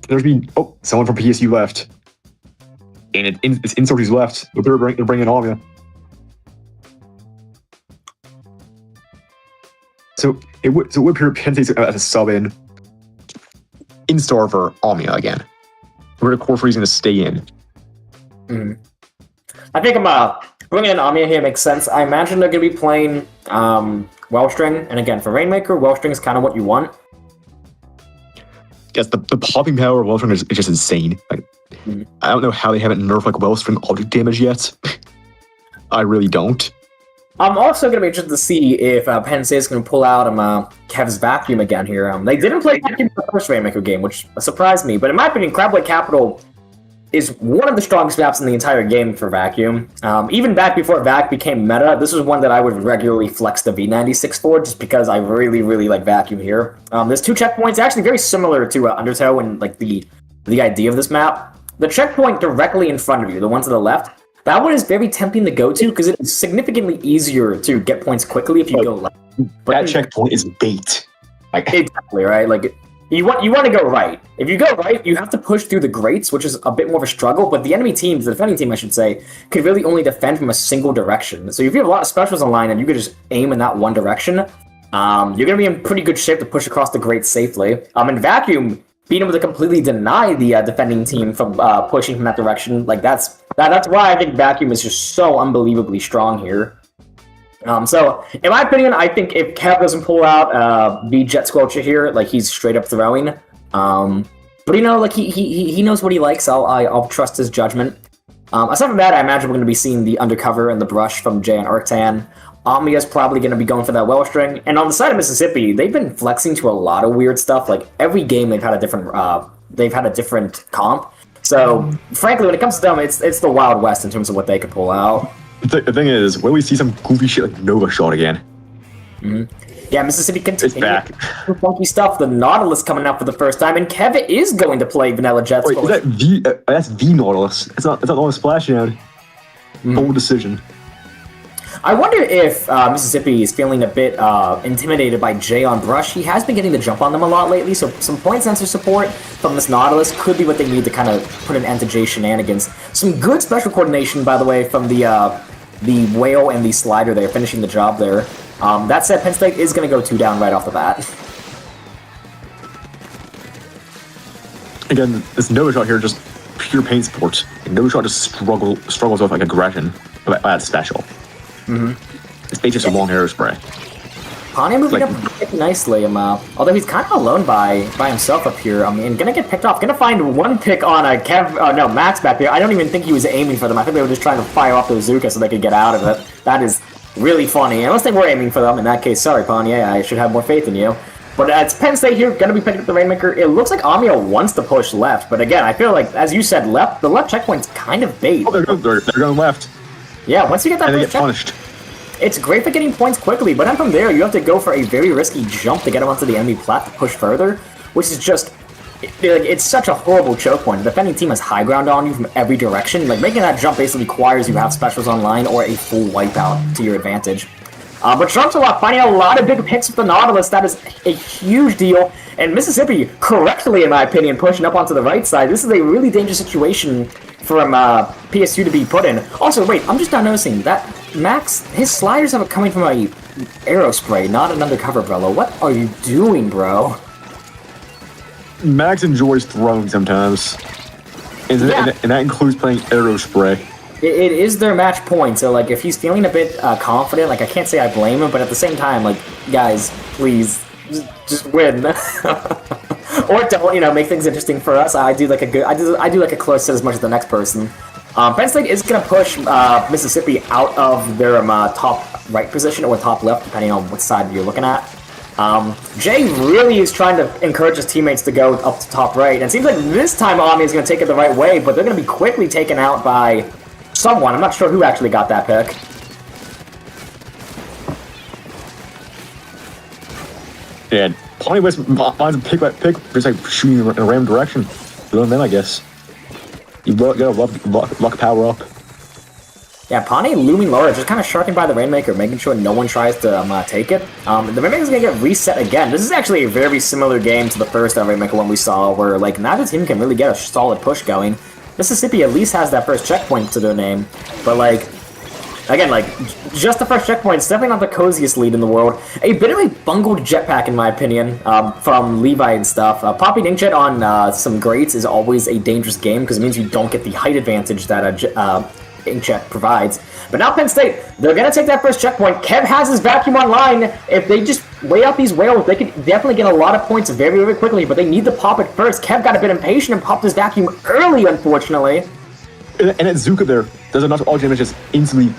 Speaker 2: there's been... Oh, someone from PSU left. And it's Insurgents left. They're bringing all of you. So it would appear Penn State's as a sub in star for Amia again. Where the core freeze going to stay in.
Speaker 1: I think bringing in Amia here makes sense. I imagine they're going to be playing Wellstring, and again for Rainmaker, Wellstring is kind of what you want.
Speaker 2: Yes, the popping power of Wellstring is just insane. Like, I don't know how they haven't nerfed like Wellstring object damage yet. I really don't.
Speaker 1: I'm also going to be interested to see if Penn State is going to pull out Kev's Vacuum again here. They didn't play Vacuum in the first Rainmaker game, which surprised me. But in my opinion, Crableg Capital is one of the strongest maps in the entire game for Vacuum. Even back before Vac became meta, this was one that I would regularly flex the V96 for, just because I really, really like Vacuum here. There's two checkpoints, actually very similar to Undertow and like the idea of this map. The checkpoint directly in front of you, the one to the left, that one is very tempting to go to because it is significantly easier to get points quickly if you go left.
Speaker 2: But that checkpoint is bait.
Speaker 1: Exactly, right? Like, you want to go right. If you go right, you have to push through the grates, which is a bit more of a struggle, but the enemy teams, the defending team I should say, could really only defend from a single direction. So if you have a lot of specials online and you could just aim in that one direction, you're going to be in pretty good shape to push across the grates safely. In Vacuum, being able to completely deny the defending team from pushing from that direction, like that's why I think Vacuum is just so unbelievably strong here. So, in my opinion, I think if Kev doesn't pull out the Jet Squelcher here, like he's straight up throwing. But you know, like he knows what he likes. I'll trust his judgment. Aside from that, I imagine we're going to be seeing the Undercover and the Brush from Jay and Arctan. Amia's probably going to be going for that Wellstring. And on the side of Mississippi, they've been flexing to a lot of weird stuff. Like, every game they've had a different comp. So, frankly, when it comes to them, it's the Wild West in terms of what they could pull out.
Speaker 2: The thing is, when we see some goofy shit like Nova Shot again.
Speaker 1: Yeah, Mississippi continues funky stuff. The Nautilus coming out for the first time, and Kev is going to play Vanilla Jets.
Speaker 2: Wait, is that the Nautilus? It's not Nautilus Splashdown. Bold decision.
Speaker 1: I wonder if Mississippi is feeling a bit intimidated by Jay on Brush. He has been getting the jump on them a lot lately, so some point sensor support from this Nautilus could be what they need to kind of put an end to Jay shenanigans. Some good special coordination, by the way, from the Whale and the Slider there, finishing the job there. That said, Penn State is going to go 2 down right off the bat.
Speaker 3: Again, this Nova Shot here just pure pain sports. And Nova Shot just struggles with like aggression, but that's special. It's just a long arrow spray.
Speaker 1: Pontiac moving up pretty nicely, although he's kind of alone by himself up here. I mean, gonna get picked off. Gonna find one pick on a Max back there. I don't even think he was aiming for them. I think they were just trying to fire off the bazooka so they could get out of it. That is really funny. Unless they were aiming for them. In that case, sorry, Pontiac. I should have more faith in you. But it's Penn State here, going to be picking up the Rainmaker. It looks like Amio wants to push left, but again, I feel like, as you said, the left checkpoint's kind of bait.
Speaker 3: Oh, they're going left.
Speaker 1: Yeah, once you get that
Speaker 3: and they
Speaker 1: first
Speaker 3: get punished.
Speaker 1: It's great for getting points quickly, but then from there, you have to go for a very risky jump to get him onto the enemy plat to push further, which is just... It's such a horrible choke point. The defending team has high ground on you from every direction. Like, making that jump basically requires you have specials online or a full wipeout to your advantage. But Sharks finding a lot of big picks with the Nautilus. That is a huge deal. And Mississippi, correctly in my opinion, pushing up onto the right side. This is a really dangerous situation from PSU to be put in. Also, wait, I'm just now noticing that Max, his sliders are coming from a arrow spray, not an undercover umbrella. What are you doing, bro?
Speaker 3: Max enjoys throwing sometimes. And that includes playing arrow spray.
Speaker 1: It is their match point, so like if he's feeling a bit confident, like I can't say I blame him, but at the same time, like guys, please just win, or don't, make things interesting for us. I do like a close set as much as the next person. Penn State is gonna push Mississippi out of their top right position or top left, depending on what side you're looking at. Jay really is trying to encourage his teammates to go up to top right, and it seems like this time Ami is gonna take it the right way, but they're gonna be quickly taken out by someone. I'm not sure who actually got that pick.
Speaker 3: Yeah, Pawnee West finds a pick, just like shooting in a random direction. Doing them, I guess. You gotta luck power up.
Speaker 1: Yeah, Pawnee looming large, just kind of sharking by the Rainmaker, making sure no one tries to take it. The Rainmaker's gonna get reset again. This is actually a very similar game to the first Rainmaker one we saw, where like neither team can really get a solid push going. Mississippi at least has that first checkpoint to their name, but like, again, like, just the first checkpoint is definitely not the coziest lead in the world. A bit of a bungled jetpack, in my opinion, from Levi and stuff. Popping Inkjet on some grates is always a dangerous game, because it means you don't get the height advantage that Inkjet provides. But now Penn State, they're going to take that first checkpoint. Kev has his vacuum online. If they just weigh out these whales, they could definitely get a lot of points very, very quickly, but they need to pop it first. Kev got a bit impatient and popped his vacuum early, unfortunately.
Speaker 3: And at Zuka there, does enough all damage just instantly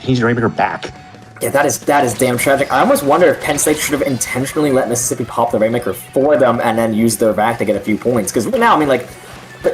Speaker 3: change the Rainmaker back.
Speaker 1: Yeah, that is damn tragic. I almost wonder if Penn State should have intentionally let Mississippi pop the Rainmaker for them and then use their vac to get a few points. Because right now, I mean, like,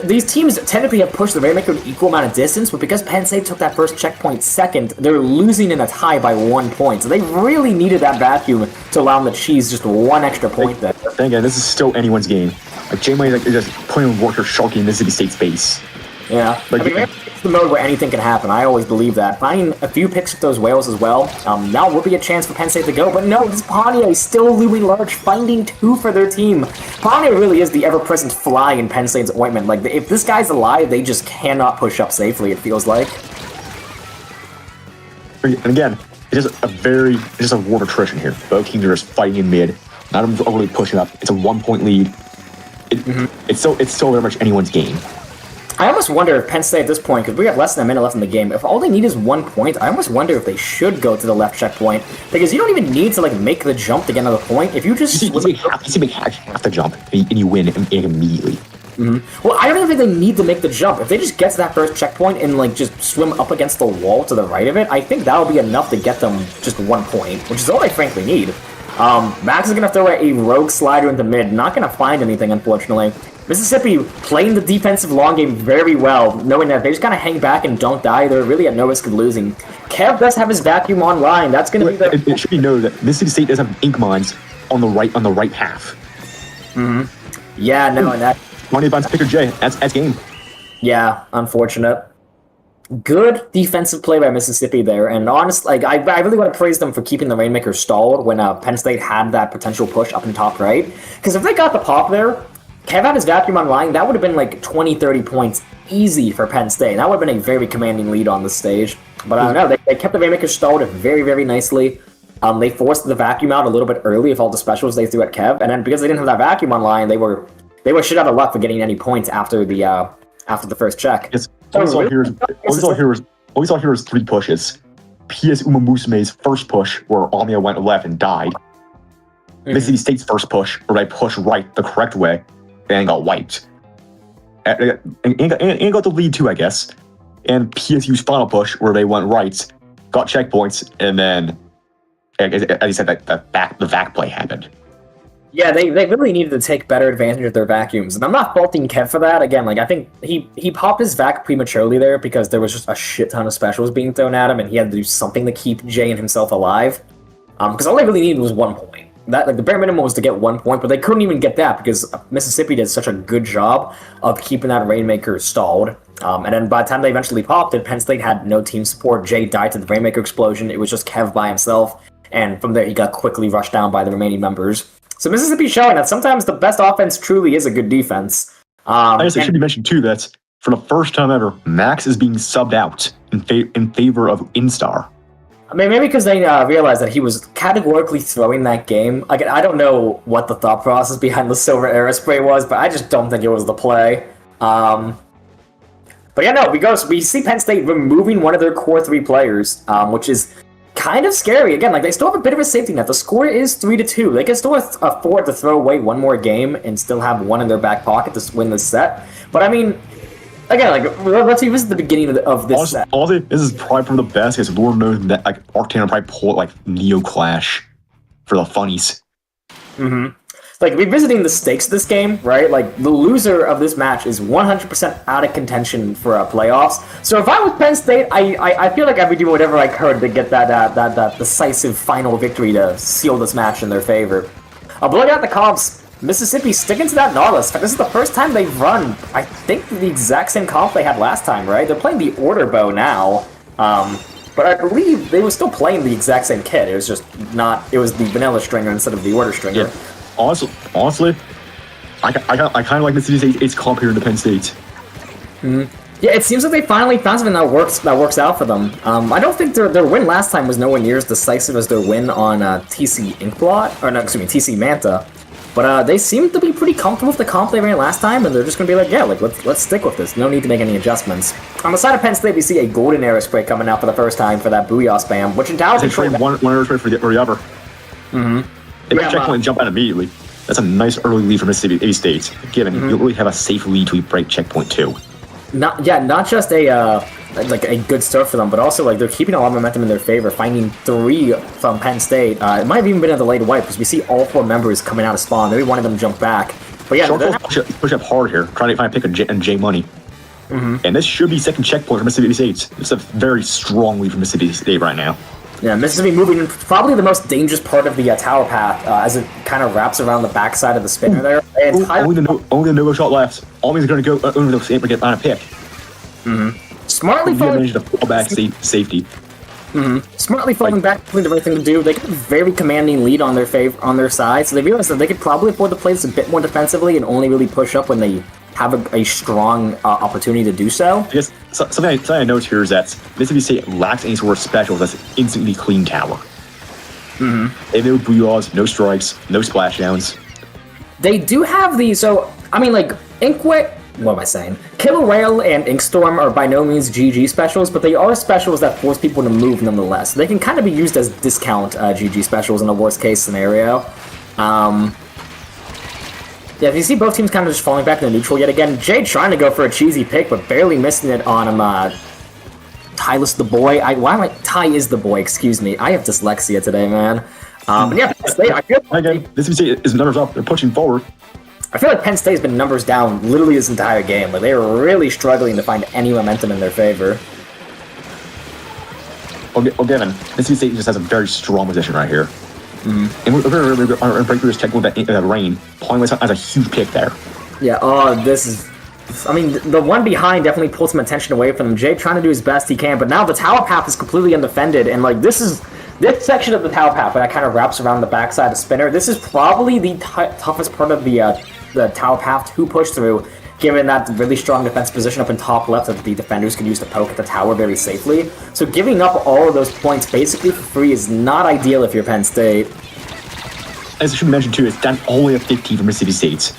Speaker 1: these teams technically have pushed the Rainmaker an equal amount of distance, but because Penn State took that first checkpoint second, they're losing in a tie by 1 point. So they really needed that vacuum to allow them to cheese just 1 extra point there.
Speaker 3: Then again, this is still anyone's game. Like, J-Money is just playing work or sharking Mississippi State's base.
Speaker 1: Yeah,
Speaker 3: like,
Speaker 1: I mean, it's the mode where anything can happen. I always believe that. Finding a few picks with those whales as well, now will be a chance for Penn State to go. But no, this Pontiac is still looming large, finding 2 for their team. Pontiac really is the ever-present fly in Penn State's ointment. Like, if this guy's alive, they just cannot push up safely, it feels like.
Speaker 3: And again, it's just a war of attrition here. Both teams are just fighting in mid. Not overly pushing up. It's a 1-point lead. It's still very much anyone's game.
Speaker 1: I almost wonder if Penn State at this point, because we have less than a minute left in the game, if all they need is 1 point, I almost wonder if they should go to the left checkpoint, because you don't even need to like make the jump to get another point. If you just
Speaker 3: you make half the jump and you win immediately.
Speaker 1: Well, I don't even think they need to make the jump. If they just get to that first checkpoint and like just swim up against the wall to the right of it, I think that'll be enough to get them just 1 point, which is all they frankly need. Max is gonna throw a rogue slider into mid, not gonna find anything, unfortunately. Mississippi playing the defensive long game very well, knowing that they just kind of hang back and don't die. They're really at no risk of losing. Kev does have his vacuum online. That's going to be the...
Speaker 3: It should be noted that Mississippi State does have ink mines on the right half.
Speaker 1: Yeah, no, and that...
Speaker 3: Money finds picker J. That's game.
Speaker 1: Yeah, unfortunate. Good defensive play by Mississippi there, and honestly, like I really want to praise them for keeping the Rainmaker stalled when Penn State had that potential push up in top right. Because if they got the pop there, Kev had his vacuum online, that would have been like 20, 30 points easy for Penn State. That would have been a very commanding lead on the stage. But I don't know, they kept the Rainmaker stalled very, very nicely. They forced the vacuum out a little bit early with all the specials they threw at Kev, and then because they didn't have that vacuum online, they were shit out of luck for getting any points after the first check.
Speaker 3: Yes. All we saw here was 3 pushes. PSU'MAMUSUME's first push, where Amia went left and died. Mississippi State's first push, where they pushed right the correct way and got wiped. And got the lead too, I guess. And PSU's final push, where they went right, got checkpoints, and then, as you said, the vac play happened.
Speaker 1: Yeah, they really needed to take better advantage of their vacuums. And I'm not faulting Kev for that. Again, like I think he popped his vac prematurely there because there was just a shit ton of specials being thrown at him and he had to do something to keep Jay and himself alive. Because all they really needed was 1 point. That like the bare minimum was to get 1 point, but they couldn't even get that because Mississippi did such a good job of keeping that Rainmaker stalled. And then by the time they eventually popped it, Penn State had no team support. Jay died to the Rainmaker explosion. It was just Kev by himself. And from there, he got quickly rushed down by the remaining members. So Mississippi showing that sometimes the best offense truly is a good defense.
Speaker 3: I guess it should be mentioned too that for the first time ever, Max is being subbed out in favor of Instar.
Speaker 1: I mean, maybe because they realized that he was categorically throwing that game. Again, I don't know what the thought process behind the silver aerospray was, but I just don't think it was the play. But yeah, no, we see Penn State removing one of their core 3 players, which is kind of scary. Again, like they still have a bit of a safety net. The score is 3-2. They can still afford to throw away one more game and still have one in their back pocket to win this set. But I mean, again, like let's revisit the beginning of this set.
Speaker 3: Honestly, this is probably from the best because Lord knows that like Arctan will probably pull like Neo Clash for the funnies.
Speaker 1: Like revisiting the stakes of this game, right? Like the loser of this match is 100% out of contention for playoffs. So if I was Penn State, I feel like I would do whatever I could to get that decisive final victory to seal this match in their favor. But looking at the comps, Mississippi sticking to that Nautilus. This is the first time they've run, I think, the exact same comp they had last time, right? They're playing the order bow now. But I believe they were still playing the exact same kit. It was just not. It was the vanilla stringer instead of the order stringer.
Speaker 3: Yeah. Honestly, I kind of like Mississippi State's comp here in the Penn State.
Speaker 1: Yeah, it seems like they finally found something that works out for them. I don't think their win last time was nowhere near as decisive as their win on TC Inkblot, or no, excuse me, TC Manta. But they seem to be pretty comfortable with the comp they ran last time, and they're just going to be like, yeah, like let's stick with this. No need to make any adjustments. On the side of Penn State, we see a golden aerospray coming out for the first time for that Booyah spam, which in Tower
Speaker 3: They trade one aerospray for the other. They might checkpoint and jump out immediately. That's a nice early lead for Mississippi State. Given you really have a safe lead to break checkpoint 2.
Speaker 1: Not just a good start for them, but also like they're keeping a lot of momentum in their favor, finding 3 from Penn State. It might have even been a delayed wipe because we see all 4 members coming out of spawn. Maybe one of them jump back. But yeah,
Speaker 3: push up hard here, trying to find a pick and J money. And this should be second checkpoint for Mississippi State. It's a very strong lead for Mississippi State right now.
Speaker 1: Yeah, Mississippi moving in probably the most dangerous part of the tower path as it kind of wraps around the backside of the spinner there.
Speaker 3: Only the no-go shot left. Always going to go over the same to get on a pick.
Speaker 1: Smartly
Speaker 3: managed to fall back safety.
Speaker 1: Smartly falling back, doing the right thing to do. They got a very commanding lead on their side, so they realized that they could probably afford to play this a bit more defensively and only really push up when they have a strong opportunity to do so.
Speaker 3: Yes, something I noticed here is that Mississippi State lacks any sort of specials that's instantly clean tower. They have no booyahs, no strikes, no splashdowns.
Speaker 1: They do have these, so, I mean, like, Inkwit, what am I saying? Killer Whale and Inkstorm are by no means GG specials, but they are specials that force people to move nonetheless. They can kind of be used as discount GG specials in a worst case scenario. Yeah, if you see both teams kind of just falling back into neutral yet again, Jay trying to go for a cheesy pick, but barely missing it on him. Tylus the boy. Ty is the boy, excuse me. I have dyslexia today, man. Yeah, I feel like
Speaker 3: again, this is numbers up. They're pushing forward.
Speaker 1: I feel like Penn State's been numbers down literally this entire game. Like, they were really struggling to find any momentum in their favor.
Speaker 3: Given, Mississippi State just has a very strong position right here. And we're going to break through this check with that rain. Playing as a huge pick there.
Speaker 1: Yeah, oh, this is... I mean, the one behind definitely pulled some attention away from him. Jay trying to do his best he can, but now the tower path is completely undefended, and like this section of the tower path that kind of wraps around the backside of Spinner. This is probably the toughest part of the tower path to push through, given that really strong defense position up in top left that the defenders can use to poke at the tower very safely. So giving up all of those points basically for free is not ideal if you're Penn State.
Speaker 3: As I should mention too, it's down only a 15 for Mississippi State.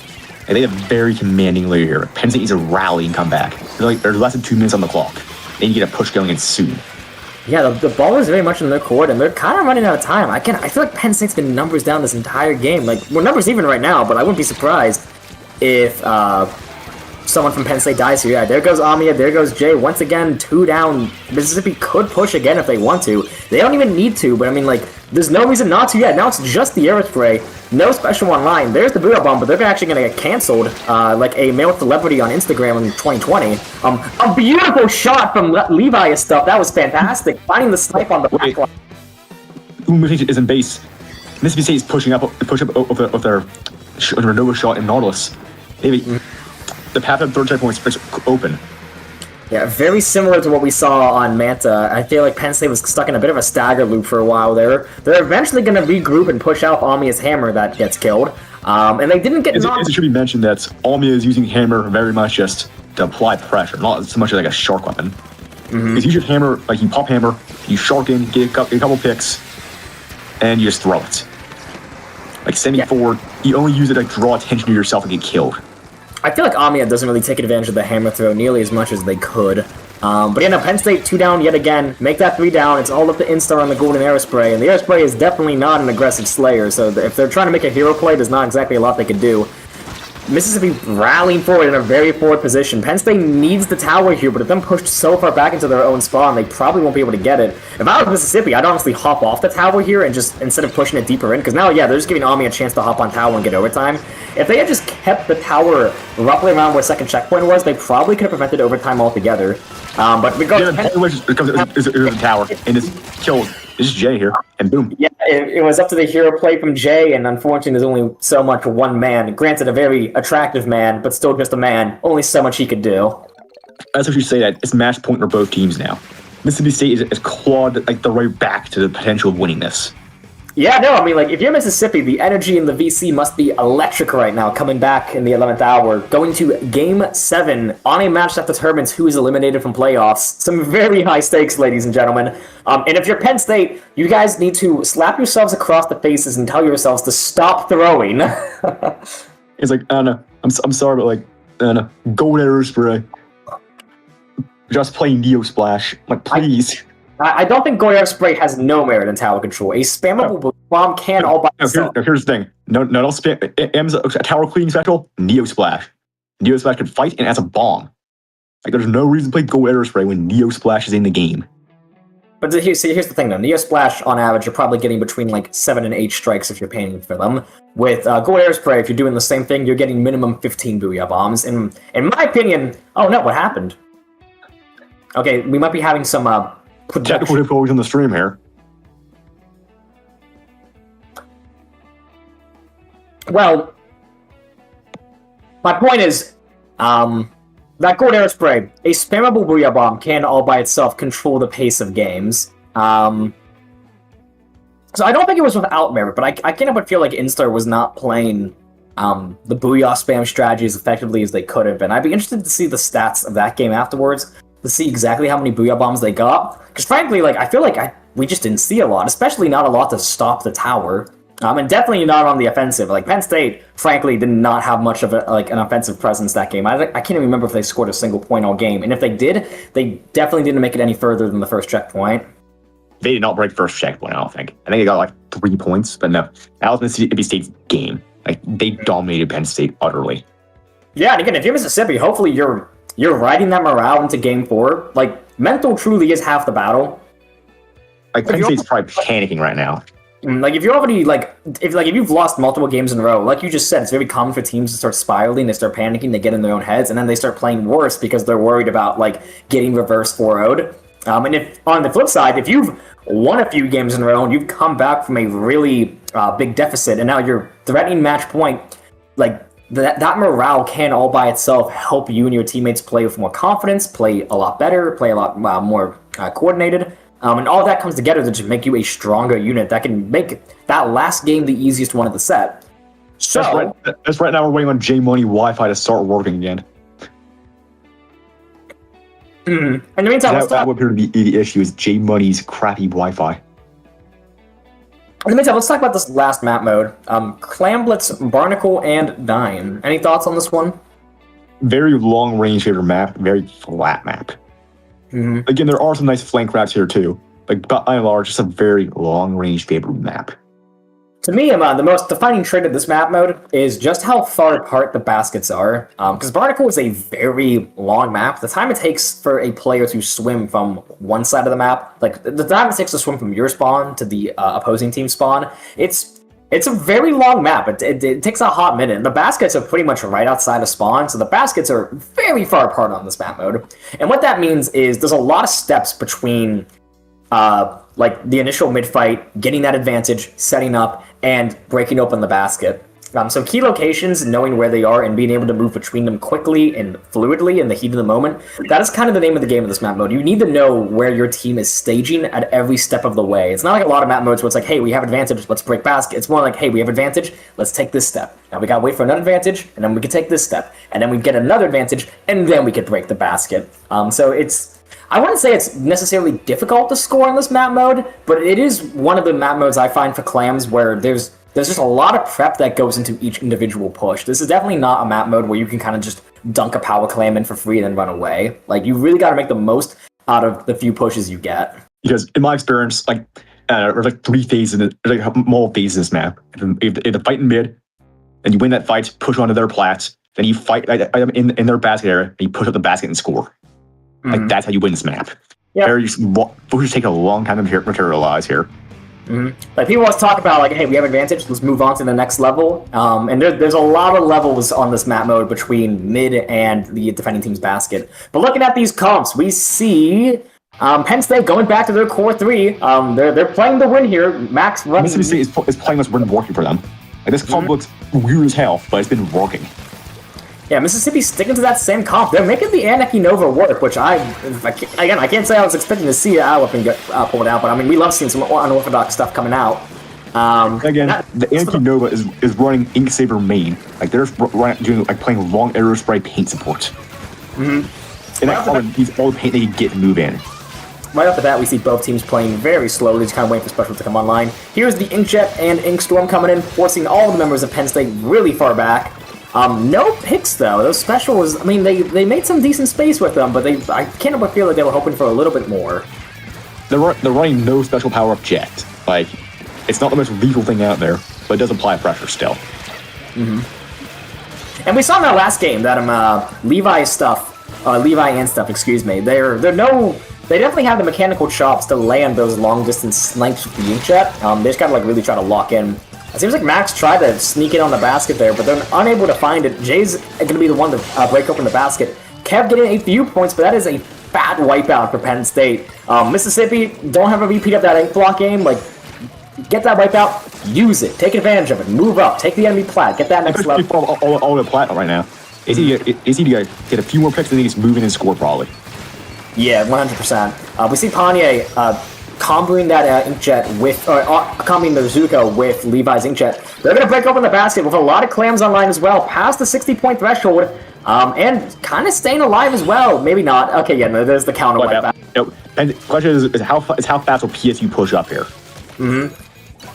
Speaker 3: And they have a very commanding lead here. Penn State needs to rally and come back. There's less than 2 minutes on the clock. They need to get a push going in soon.
Speaker 1: Yeah, the ball is very much in their court, and they're kind of running out of time. I feel like Penn State's been numbers down this entire game. Like, we're numbers even right now, but I wouldn't be surprised if someone from Penn State dies here. Yeah, there goes Amia, there goes Jay. Once again, 2 down. Mississippi could push again if they want to. They don't even need to, but I mean, like, there's no reason not to yet. Now it's just the aerospray. No special online. There's the Booyah Bomb, but they're actually going to get canceled like a male celebrity on Instagram in 2020. A beautiful shot from Levi and stuff. That was fantastic. Finding the snipe on the back line.
Speaker 3: Mississippi is in base. Mississippi State is pushing up of their Nova shot in Nautilus. Maybe the path of third checkpoint is open.
Speaker 1: Yeah, very similar to what we saw on Manta. I feel like Penn State was stuck in a bit of a stagger loop for a while there. They're eventually going to regroup and push out Amia's hammer that gets killed. And they didn't get knocked.
Speaker 3: It should be mentioned that Amia is using hammer very much just to apply pressure, not so much like a shark weapon. Because you use your hammer, like you pop hammer, you shark in, get a couple picks, and you just throw it. Like sending forward, you only use it to draw attention to yourself and get killed.
Speaker 1: I feel like Amia doesn't really take advantage of the hammer throw nearly as much as they could. But yeah, no, Penn State 2 down yet again. Make that 3 down. It's all up to Instar on the golden aerospray. And the aerospray is definitely not an aggressive slayer. So if they're trying to make a hero play, there's not exactly a lot they could do. Mississippi rallying forward in a very forward position. Penn State needs the tower here, but if them pushed so far back into their own spawn, they probably won't be able to get it. If I was Mississippi, I'd honestly hop off the tower here and just, instead of pushing it deeper in, because now, yeah, they're just giving Ami a chance to hop on tower and get overtime. If they had just kept the tower roughly around where second checkpoint was, they probably could have prevented overtime altogether. But regardless,
Speaker 3: it was a tower, and it's killed. This is Jay here, and boom.
Speaker 1: Yeah, it was up to the hero play from Jay, and unfortunately there's only so much one man. Granted, a very attractive man, but still just a man. Only so much he could do.
Speaker 3: That's what you say, that it's match point for both teams now. Mississippi State is clawed like the right back to the potential of winning this.
Speaker 1: Yeah, no, I mean, like, if you're Mississippi, the energy in the VC must be electric right now, coming back in the 11th hour, going to Game 7 on a match that determines who is eliminated from playoffs. Some very high stakes, ladies and gentlemen. And if you're Penn State, you guys need to slap yourselves across the faces and tell yourselves to stop throwing.
Speaker 3: It's like, I don't know, I'm sorry, but like, I don't know, gold arrow spray. Just playing Neo Splash. Like, please.
Speaker 1: I don't think Goyard Spray has no merit in tower control. A spammable bomb can all by itself.
Speaker 3: Here's the thing. No, don't spam. M's a tower cleaning special, Neo Splash. Neo Splash can fight and as a bomb. Like, there's no reason to play Go Arrow Spray when Neo Splash is in the game.
Speaker 1: But here's the thing, though. Neo Splash, on average, you're probably getting between, like, 7 and 8 strikes if you're paying for them. With Go Arrow Spray, if you're doing the same thing, you're getting minimum 15 Booyah Bombs. And in my opinion... Oh, no, what happened? Okay, we might be having some...
Speaker 3: Technical difficulties on the stream here.
Speaker 1: Well, my point is, that Gold Arrow Spray, a spammable Booyah Bomb can all by itself control the pace of games. So I don't think it was without merit, but I can't help but feel like Instar was not playing the Booyah spam strategy as effectively as they could have been. I'd be interested to see the stats of that game afterwards, to see exactly how many Booyah Bombs they got. Because frankly, like, I feel like we just didn't see a lot, especially not a lot to stop the tower. And definitely not on the offensive. Like, Penn State, frankly, did not have much of an offensive presence that game. I can't even remember if they scored a single point all game. And if they did, they definitely didn't make it any further than the first checkpoint.
Speaker 3: They did not break first checkpoint, I don't think. I think they got like 3 points, but no. That was Mississippi State's game. Like, they dominated Penn State utterly.
Speaker 1: Yeah, and again, if you're Mississippi, hopefully you're riding that morale into Game 4. Like, mental truly is half the battle.
Speaker 3: Like, Penn State's probably panicking right now.
Speaker 1: Like, if you're already, if you've lost multiple games in a row, like you just said, it's very common for teams to start spiraling, they start panicking, they get in their own heads, and then they start playing worse because they're worried about, like, getting reverse 4-0'd. And if, on the flip side, if you've won a few games in a row and you've come back from a really big deficit, and now you're threatening match point, like, that morale can all by itself help you and your teammates play with more confidence, play a lot better, play a lot more coordinated. And all that comes together to just make you a stronger unit that can make that last game the easiest one of the set. So
Speaker 3: that's right now we're waiting on J Money Wi-Fi to start working again.
Speaker 1: In the meantime,
Speaker 3: that would appear to be the issue is J Money's crappy Wi-Fi.
Speaker 1: In the meantime, let's talk about this last map mode. Clamblitz, Barnacle, and Dine. Any thoughts on this one?
Speaker 3: Very long range favorite map, very flat map. Again, there are some nice flank routes here too. Like by and large, just a very long range favorite map.
Speaker 1: To me, the most defining trait of this map mode is just how far apart the baskets are. Because Barnacle is a very long map. The time it takes for a player to swim from one side of the map, like the time it takes to swim from your spawn to the opposing team spawn, it's a very long map. It takes a hot minute. And the baskets are pretty much right outside of spawn, so the baskets are very far apart on this map mode. And what that means is there's a lot of steps between like the initial mid-fight, getting that advantage, setting up, and breaking open the basket. So key locations, knowing where they are, and being able to move between them quickly and fluidly in the heat of the moment, that is kind of the name of the game of this map mode. You need to know where your team is staging at every step of the way. It's not like a lot of map modes where it's like, hey, we have advantage, let's break basket. It's more like, hey, we have advantage, let's take this step. Now we gotta wait for another advantage, and then we can take this step. And then we get another advantage, and then we can break the basket. So I wouldn't say it's necessarily difficult to score in this map mode, but it is one of the map modes I find for clams where there's just a lot of prep that goes into each individual push. This is definitely not a map mode where you can kind of just dunk a power clam in for free and then run away. Like, you really got to make the most out of the few pushes you get.
Speaker 3: Because in my experience, like, there's like 3 phases, there's like multiple phases in this map. If the fight in mid, and you win that fight, push onto their plats, then you fight in their basket area, and you push up the basket and score. Like, that's how you win this map. Yeah. Pushes take a long time to materialize here.
Speaker 1: Like, people always talk about, like, hey, we have advantage, let's move on to the next level. And there's a lot of levels on this map mode between mid and the defending team's basket. But looking at these comps, we see Penn State going back to their core 3. They're playing the win here. Max runs.
Speaker 3: Mississippi State is playing this win working for them. Like, this comp looks weird as hell, but it's been working.
Speaker 1: Yeah, Mississippi's sticking to that same comp. They're making the Anarchy Nova work, which I can't say I was expecting to see our weapon get pulled out, but I mean, we love seeing some unorthodox stuff coming out.
Speaker 3: Again, the Anarchy Nova is running Ink Saber main. Like, they're playing long arrow spray paint support. And that needs all the paint they can get to move in.
Speaker 1: Right off the bat, we see both teams playing very slowly, just kind of waiting for specials to come online. Here's the Inkjet and Inkstorm coming in, forcing all the members of Penn State really far back. No picks, though. Those specials, I mean, they made some decent space with them, but I can't help but feel like they were hoping for a little bit more.
Speaker 3: They're running no special power-up jet. Like, it's not the most lethal thing out there, but it does apply pressure still.
Speaker 1: And we saw in that last game that Levi and stuff, excuse me, they definitely have the mechanical chops to land those long-distance snipes with the Inkjet. They just gotta, like, really try to lock in. It seems like Max tried to sneak in on the basket there, but they're unable to find it. Jay's going to be the one to break open the basket. Kev getting a few points, but that is a bad wipeout for Penn State. Mississippi don't have a repeat of that ink block game. Like, get that wipeout, use it, take advantage of it, move up, take the enemy plat, get that next level.
Speaker 3: All the plat right now. Is he to get a few more picks and then he's moving and score probably.
Speaker 1: Yeah, 100%. We see Panye comboing that Inkjet with, comboing the Zuko with Levi's Inkjet. They're going to break open the basket with a lot of clams online as well, past the 60-point threshold, and kind of staying alive as well. Maybe not. Okay, yeah, no, there's the counter wipe.
Speaker 3: And the question is how fast will PSU push up here?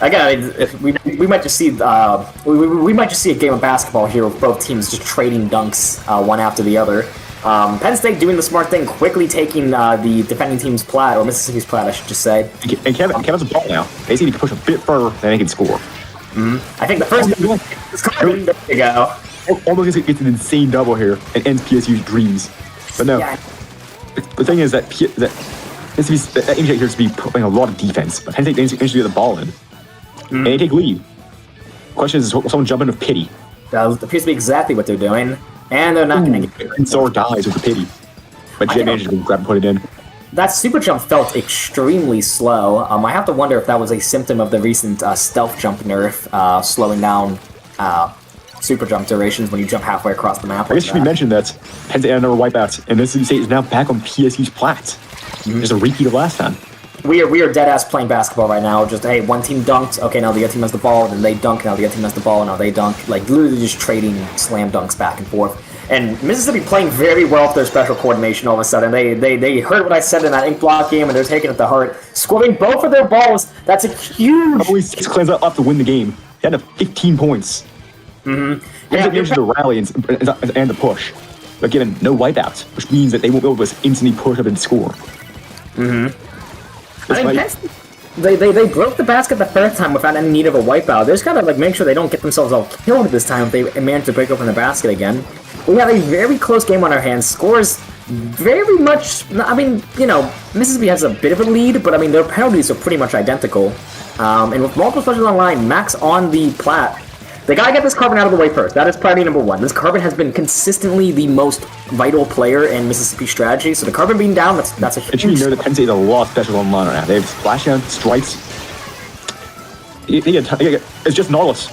Speaker 1: Again, we might just see we might just see a game of basketball here with both teams just trading dunks one after the other. Penn State doing the smart thing, quickly taking the defending team's plat, or Mississippi's plat, I should just say.
Speaker 3: And Kevin's a ball now. They need to push a bit further than they can score.
Speaker 1: I think the first there you go.
Speaker 3: Almost gets an insane double here and ends PSU's dreams. But no, the thing is that Inkjet here is to be putting a lot of defense, but Penn State needs to get the ball in. And they take lead. Question is someone jump in with pity.
Speaker 1: That appears to be exactly what they're doing. And they're not going to get it.
Speaker 3: And Sora dies with the pity. But Jay manages to grab and put it in.
Speaker 1: That super jump felt extremely slow. I have to wonder if that was a symptom of the recent stealth jump nerf, slowing down super jump durations when you jump halfway across the map.
Speaker 3: I guess it should be mentioned that Penn State had another wipeout, and Mississippi State is now back on PSU's plat. Just a repeat of last time.
Speaker 1: We are dead ass playing basketball right now. Just hey, one team dunked. Okay, now the other team has the ball. Then they dunk. Now the other team has the ball. Now they dunk. Like literally just trading slam dunks back and forth. And Mississippi playing very well with their special coordination. All of a sudden, they heard what I said in that ink block game, and they're taking it to heart, scoring both of their balls. That's a huge.
Speaker 3: Only 6 clans left to win the game. They had 15 points.
Speaker 1: Mm-hmm.
Speaker 3: Yeah, they managed to rally and the push, but given no wipeouts, which means that they won't be able to instantly push up and score.
Speaker 1: Mm-hmm. They broke the basket the first time without any need of a wipeout. They just gotta like make sure they don't get themselves all killed this time if they manage to break open the basket again. We have a very close game on our hands. Scores very much. I mean, you know, Mississippi has a bit of a lead, but I mean their penalties are pretty much identical. And with multiple specials online, Max on the plat. They gotta get this Carbon out of the way first. That is priority number one. This Carbon has been consistently the most vital player in Mississippi strategy, so the Carbon being down, that's a huge...
Speaker 3: It should be noted that Penn State has a lot of specials online right now. They have splashdown, strikes. It's just Nautilus.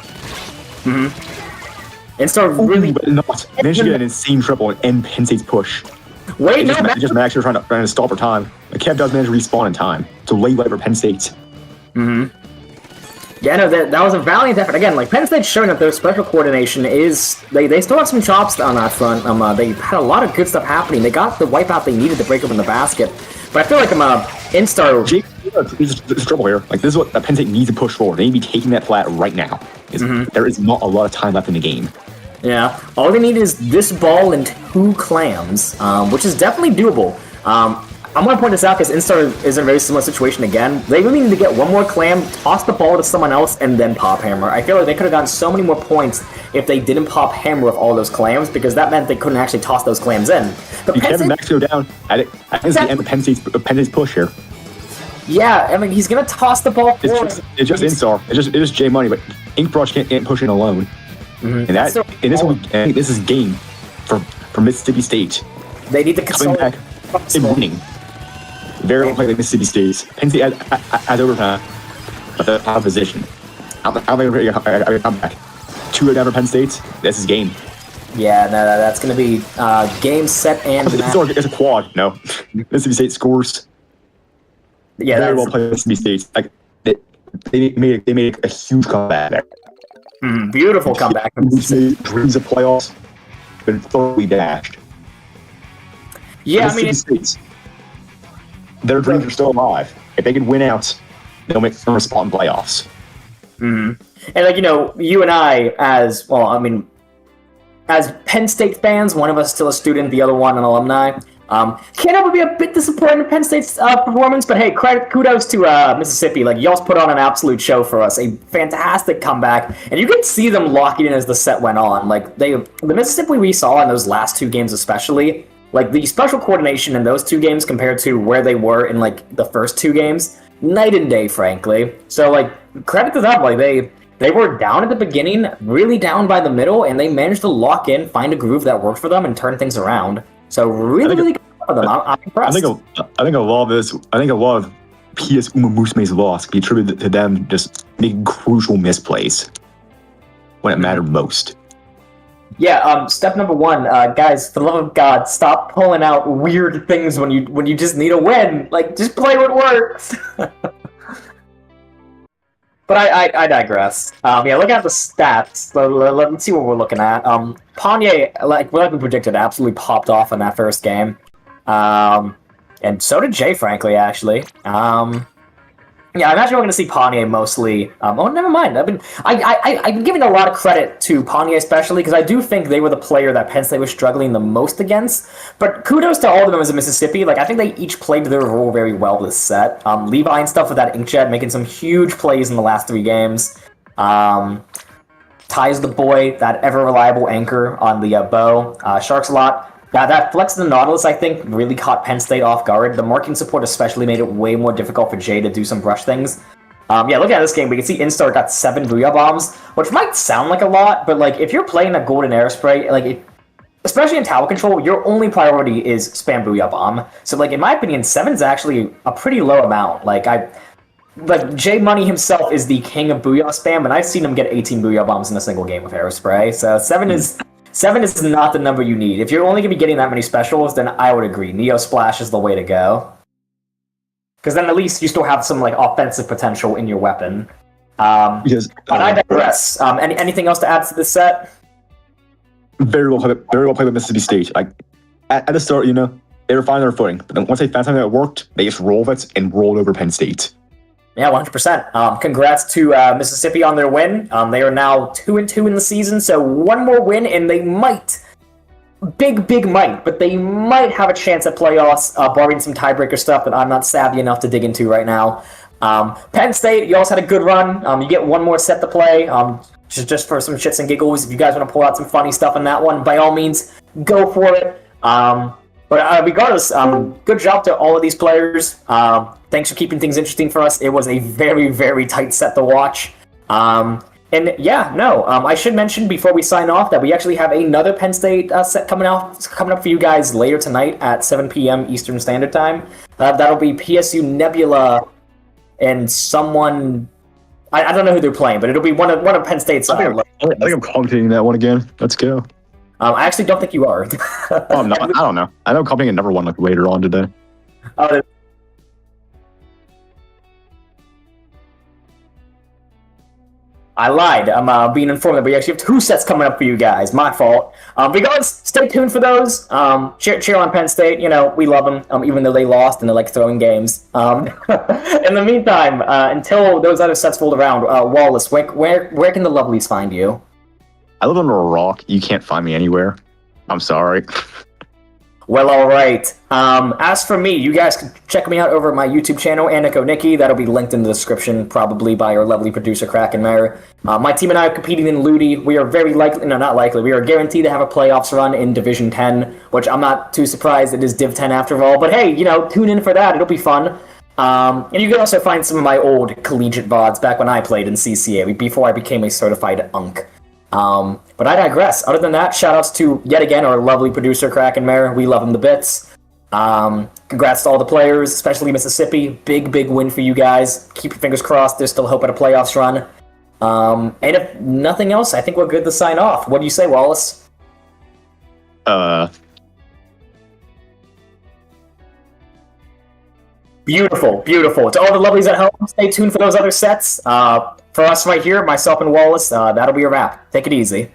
Speaker 1: Mm-hmm. And start really...
Speaker 3: But not. Managed to get an insane triple and end Penn State's push.
Speaker 1: Wait, no,
Speaker 3: just Max here trying to stall for time. But Kev does manage to respawn in time. So late for Penn State.
Speaker 1: Mm-hmm. Yeah, no, that was a valiant effort. Again, like, Penn State's showing that their special coordination is... They still have some chops on that front. They had a lot of good stuff happening. They got the wipeout they needed to break open the basket. But I feel like Instar...
Speaker 3: There's trouble here. Like, this is what Penn State needs to push forward. They need to be taking that flat right now. There is not a lot of time left in the game.
Speaker 1: Yeah, all they need is this ball and 2 clams, which is definitely doable. I'm going to point this out because Instar is in a very similar situation again. They really need to get one more clam, toss the ball to someone else, and then pop hammer. I feel like they could have gotten so many more points if they didn't pop hammer with all those clams, because that meant they couldn't actually toss those clams in. But
Speaker 3: you have Max go down. I think it's the end of Penn State's push here.
Speaker 1: Yeah, I mean, he's going to toss the ball forward.
Speaker 3: It's just Instar. It's just J Money, but Inkbrush can't push in alone. And this is game for Mississippi State.
Speaker 1: They need to
Speaker 3: coming back and winning. Very likely like Mississippi State. Penn State has overtime, but they're out of position. I'm back. 2 down for Penn State. This is game.
Speaker 1: Yeah, no, that's going to be game, set, and
Speaker 3: it's a quad. No, Mississippi State scores.
Speaker 1: Yeah,
Speaker 3: very well played. Mississippi State. Like they made a huge comeback there.
Speaker 1: Beautiful comeback.
Speaker 3: Dreams of playoffs, been thoroughly dashed.
Speaker 1: Yeah, I mean,
Speaker 3: their dreams are still alive. If they can win out, they'll make a spot in playoffs.
Speaker 1: And like, you know, you and I, as Penn State fans, one of us still a student, the other one an alumni, can't ever be a bit disappointed in Penn State's performance, but hey, kudos to Mississippi. Like, y'all's put on an absolute show for us, a fantastic comeback, and you could see them locking in as the set went on. Like, the Mississippi we saw in those last 2 games especially, like, the special coordination in those 2 games compared to where they were in, like, the first 2 games, night and day, frankly. So, like, credit to them. Like, they were down at the beginning, really down by the middle, and they managed to lock in, find a groove that worked for them, and turn things around. So, really good for them. I'm impressed.
Speaker 3: I think a lot of PSU'MAMUSUME's loss can be attributed to them just making crucial misplays when it mattered most.
Speaker 1: Yeah, step number 1, guys, for the love of God, stop pulling out weird things when you just need a win. Like, just play what works. But I digress. Yeah, look at the stats. Let's see what we're looking at. Panye, like we predicted, absolutely popped off in that first game. And so did Jay, frankly, actually. Yeah, I imagine we're going to see Panye mostly. Oh, never mind. I've been giving a lot of credit to Panye, especially because I do think they were the player that Penn State was struggling the most against. But kudos to all of them as a Mississippi. Like, I think they each played their role very well this set. Levi and stuff with that inkjet, making some huge plays in the last 3 games. Ty's the boy, that ever reliable anchor on the bow. Sharks a lot. That flex of the Nautilus, I think, really caught Penn State off guard. The marking support especially made it way more difficult for Jay to do some brush things. Yeah, looking at this game, we can see Instar got 7 Booyah Bombs, which might sound like a lot, but like if you're playing a Golden Air Spray, like especially in tower control, your only priority is spam Booyah Bomb. So like in my opinion, 7's actually a pretty low amount. Like like J Money himself is the king of Booyah spam, and I've seen him get 18 Booyah bombs in a single game with Aerospray. So 7 is not the number you need. If you're only gonna be getting that many specials, then I would agree. Neo Splash is the way to go. Because then at least you still have some like offensive potential in your weapon. But I digress. Anything else to add to this set?
Speaker 3: Very well played with Mississippi State. Like at the start, they were finding their footing, but then once they found something that worked, they just rolled it and rolled over Penn State.
Speaker 1: Yeah, 100%. Congrats to Mississippi on their win. They are now 2-2 in the season, so one more win, and they might, big might, but they might have a chance at playoffs, barring some tiebreaker stuff that I'm not savvy enough to dig into right now. Penn State, you also had a good run. You get one more set to play, just for some shits and giggles. If you guys want to pull out some funny stuff in that one, by all means, go for it. But regardless, good job to all of these players. Thanks for keeping things interesting for us. It was a very, very tight set to watch. I should mention before we sign off that we actually have another Penn State set coming up for you guys later tonight at 7 p.m. Eastern Standard Time. That'll be PSU Nebula and someone. I don't know who they're playing, but it'll be one of Penn State's.
Speaker 3: I think I'm commentating that one again. Let's go.
Speaker 1: I actually don't think you are.
Speaker 3: I'm not. I don't know. I know commentating another one like later on today.
Speaker 1: I lied. I'm being informed that we actually have 2 sets coming up for you guys. My fault. Regardless, stay tuned for those. Cheer on Penn State. We love them, even though they lost and they like throwing games. In the meantime, until those other sets fold around, Wallace, where can the lovelies find you?
Speaker 3: I live under a rock. You can't find me anywhere. I'm sorry.
Speaker 1: Well, all right. As for me, you guys can check me out over at my YouTube channel, Nikki. That'll be linked in the description, probably by our lovely producer, Kraken Mayer. My team and I are competing in Ludi. We are we are guaranteed to have a playoffs run in Division 10, which I'm not too surprised it is Div 10 after all. But hey, tune in for that. It'll be fun. And you can also find some of my old collegiate VODs back when I played in CCA, before I became a certified UNC. But I digress. Other than that, shoutouts to, yet again, our lovely producer, Kraken Mayer. We love him to bits. Congrats to all the players, especially Mississippi. Big win for you guys. Keep your fingers crossed. There's still hope at a playoffs run. And if nothing else, I think we're good to sign off. What do you say, Wallace? Beautiful. To all the lovelies at home, stay tuned for those other sets. For us right here, myself and Wallace, that'll be a wrap. Take it easy.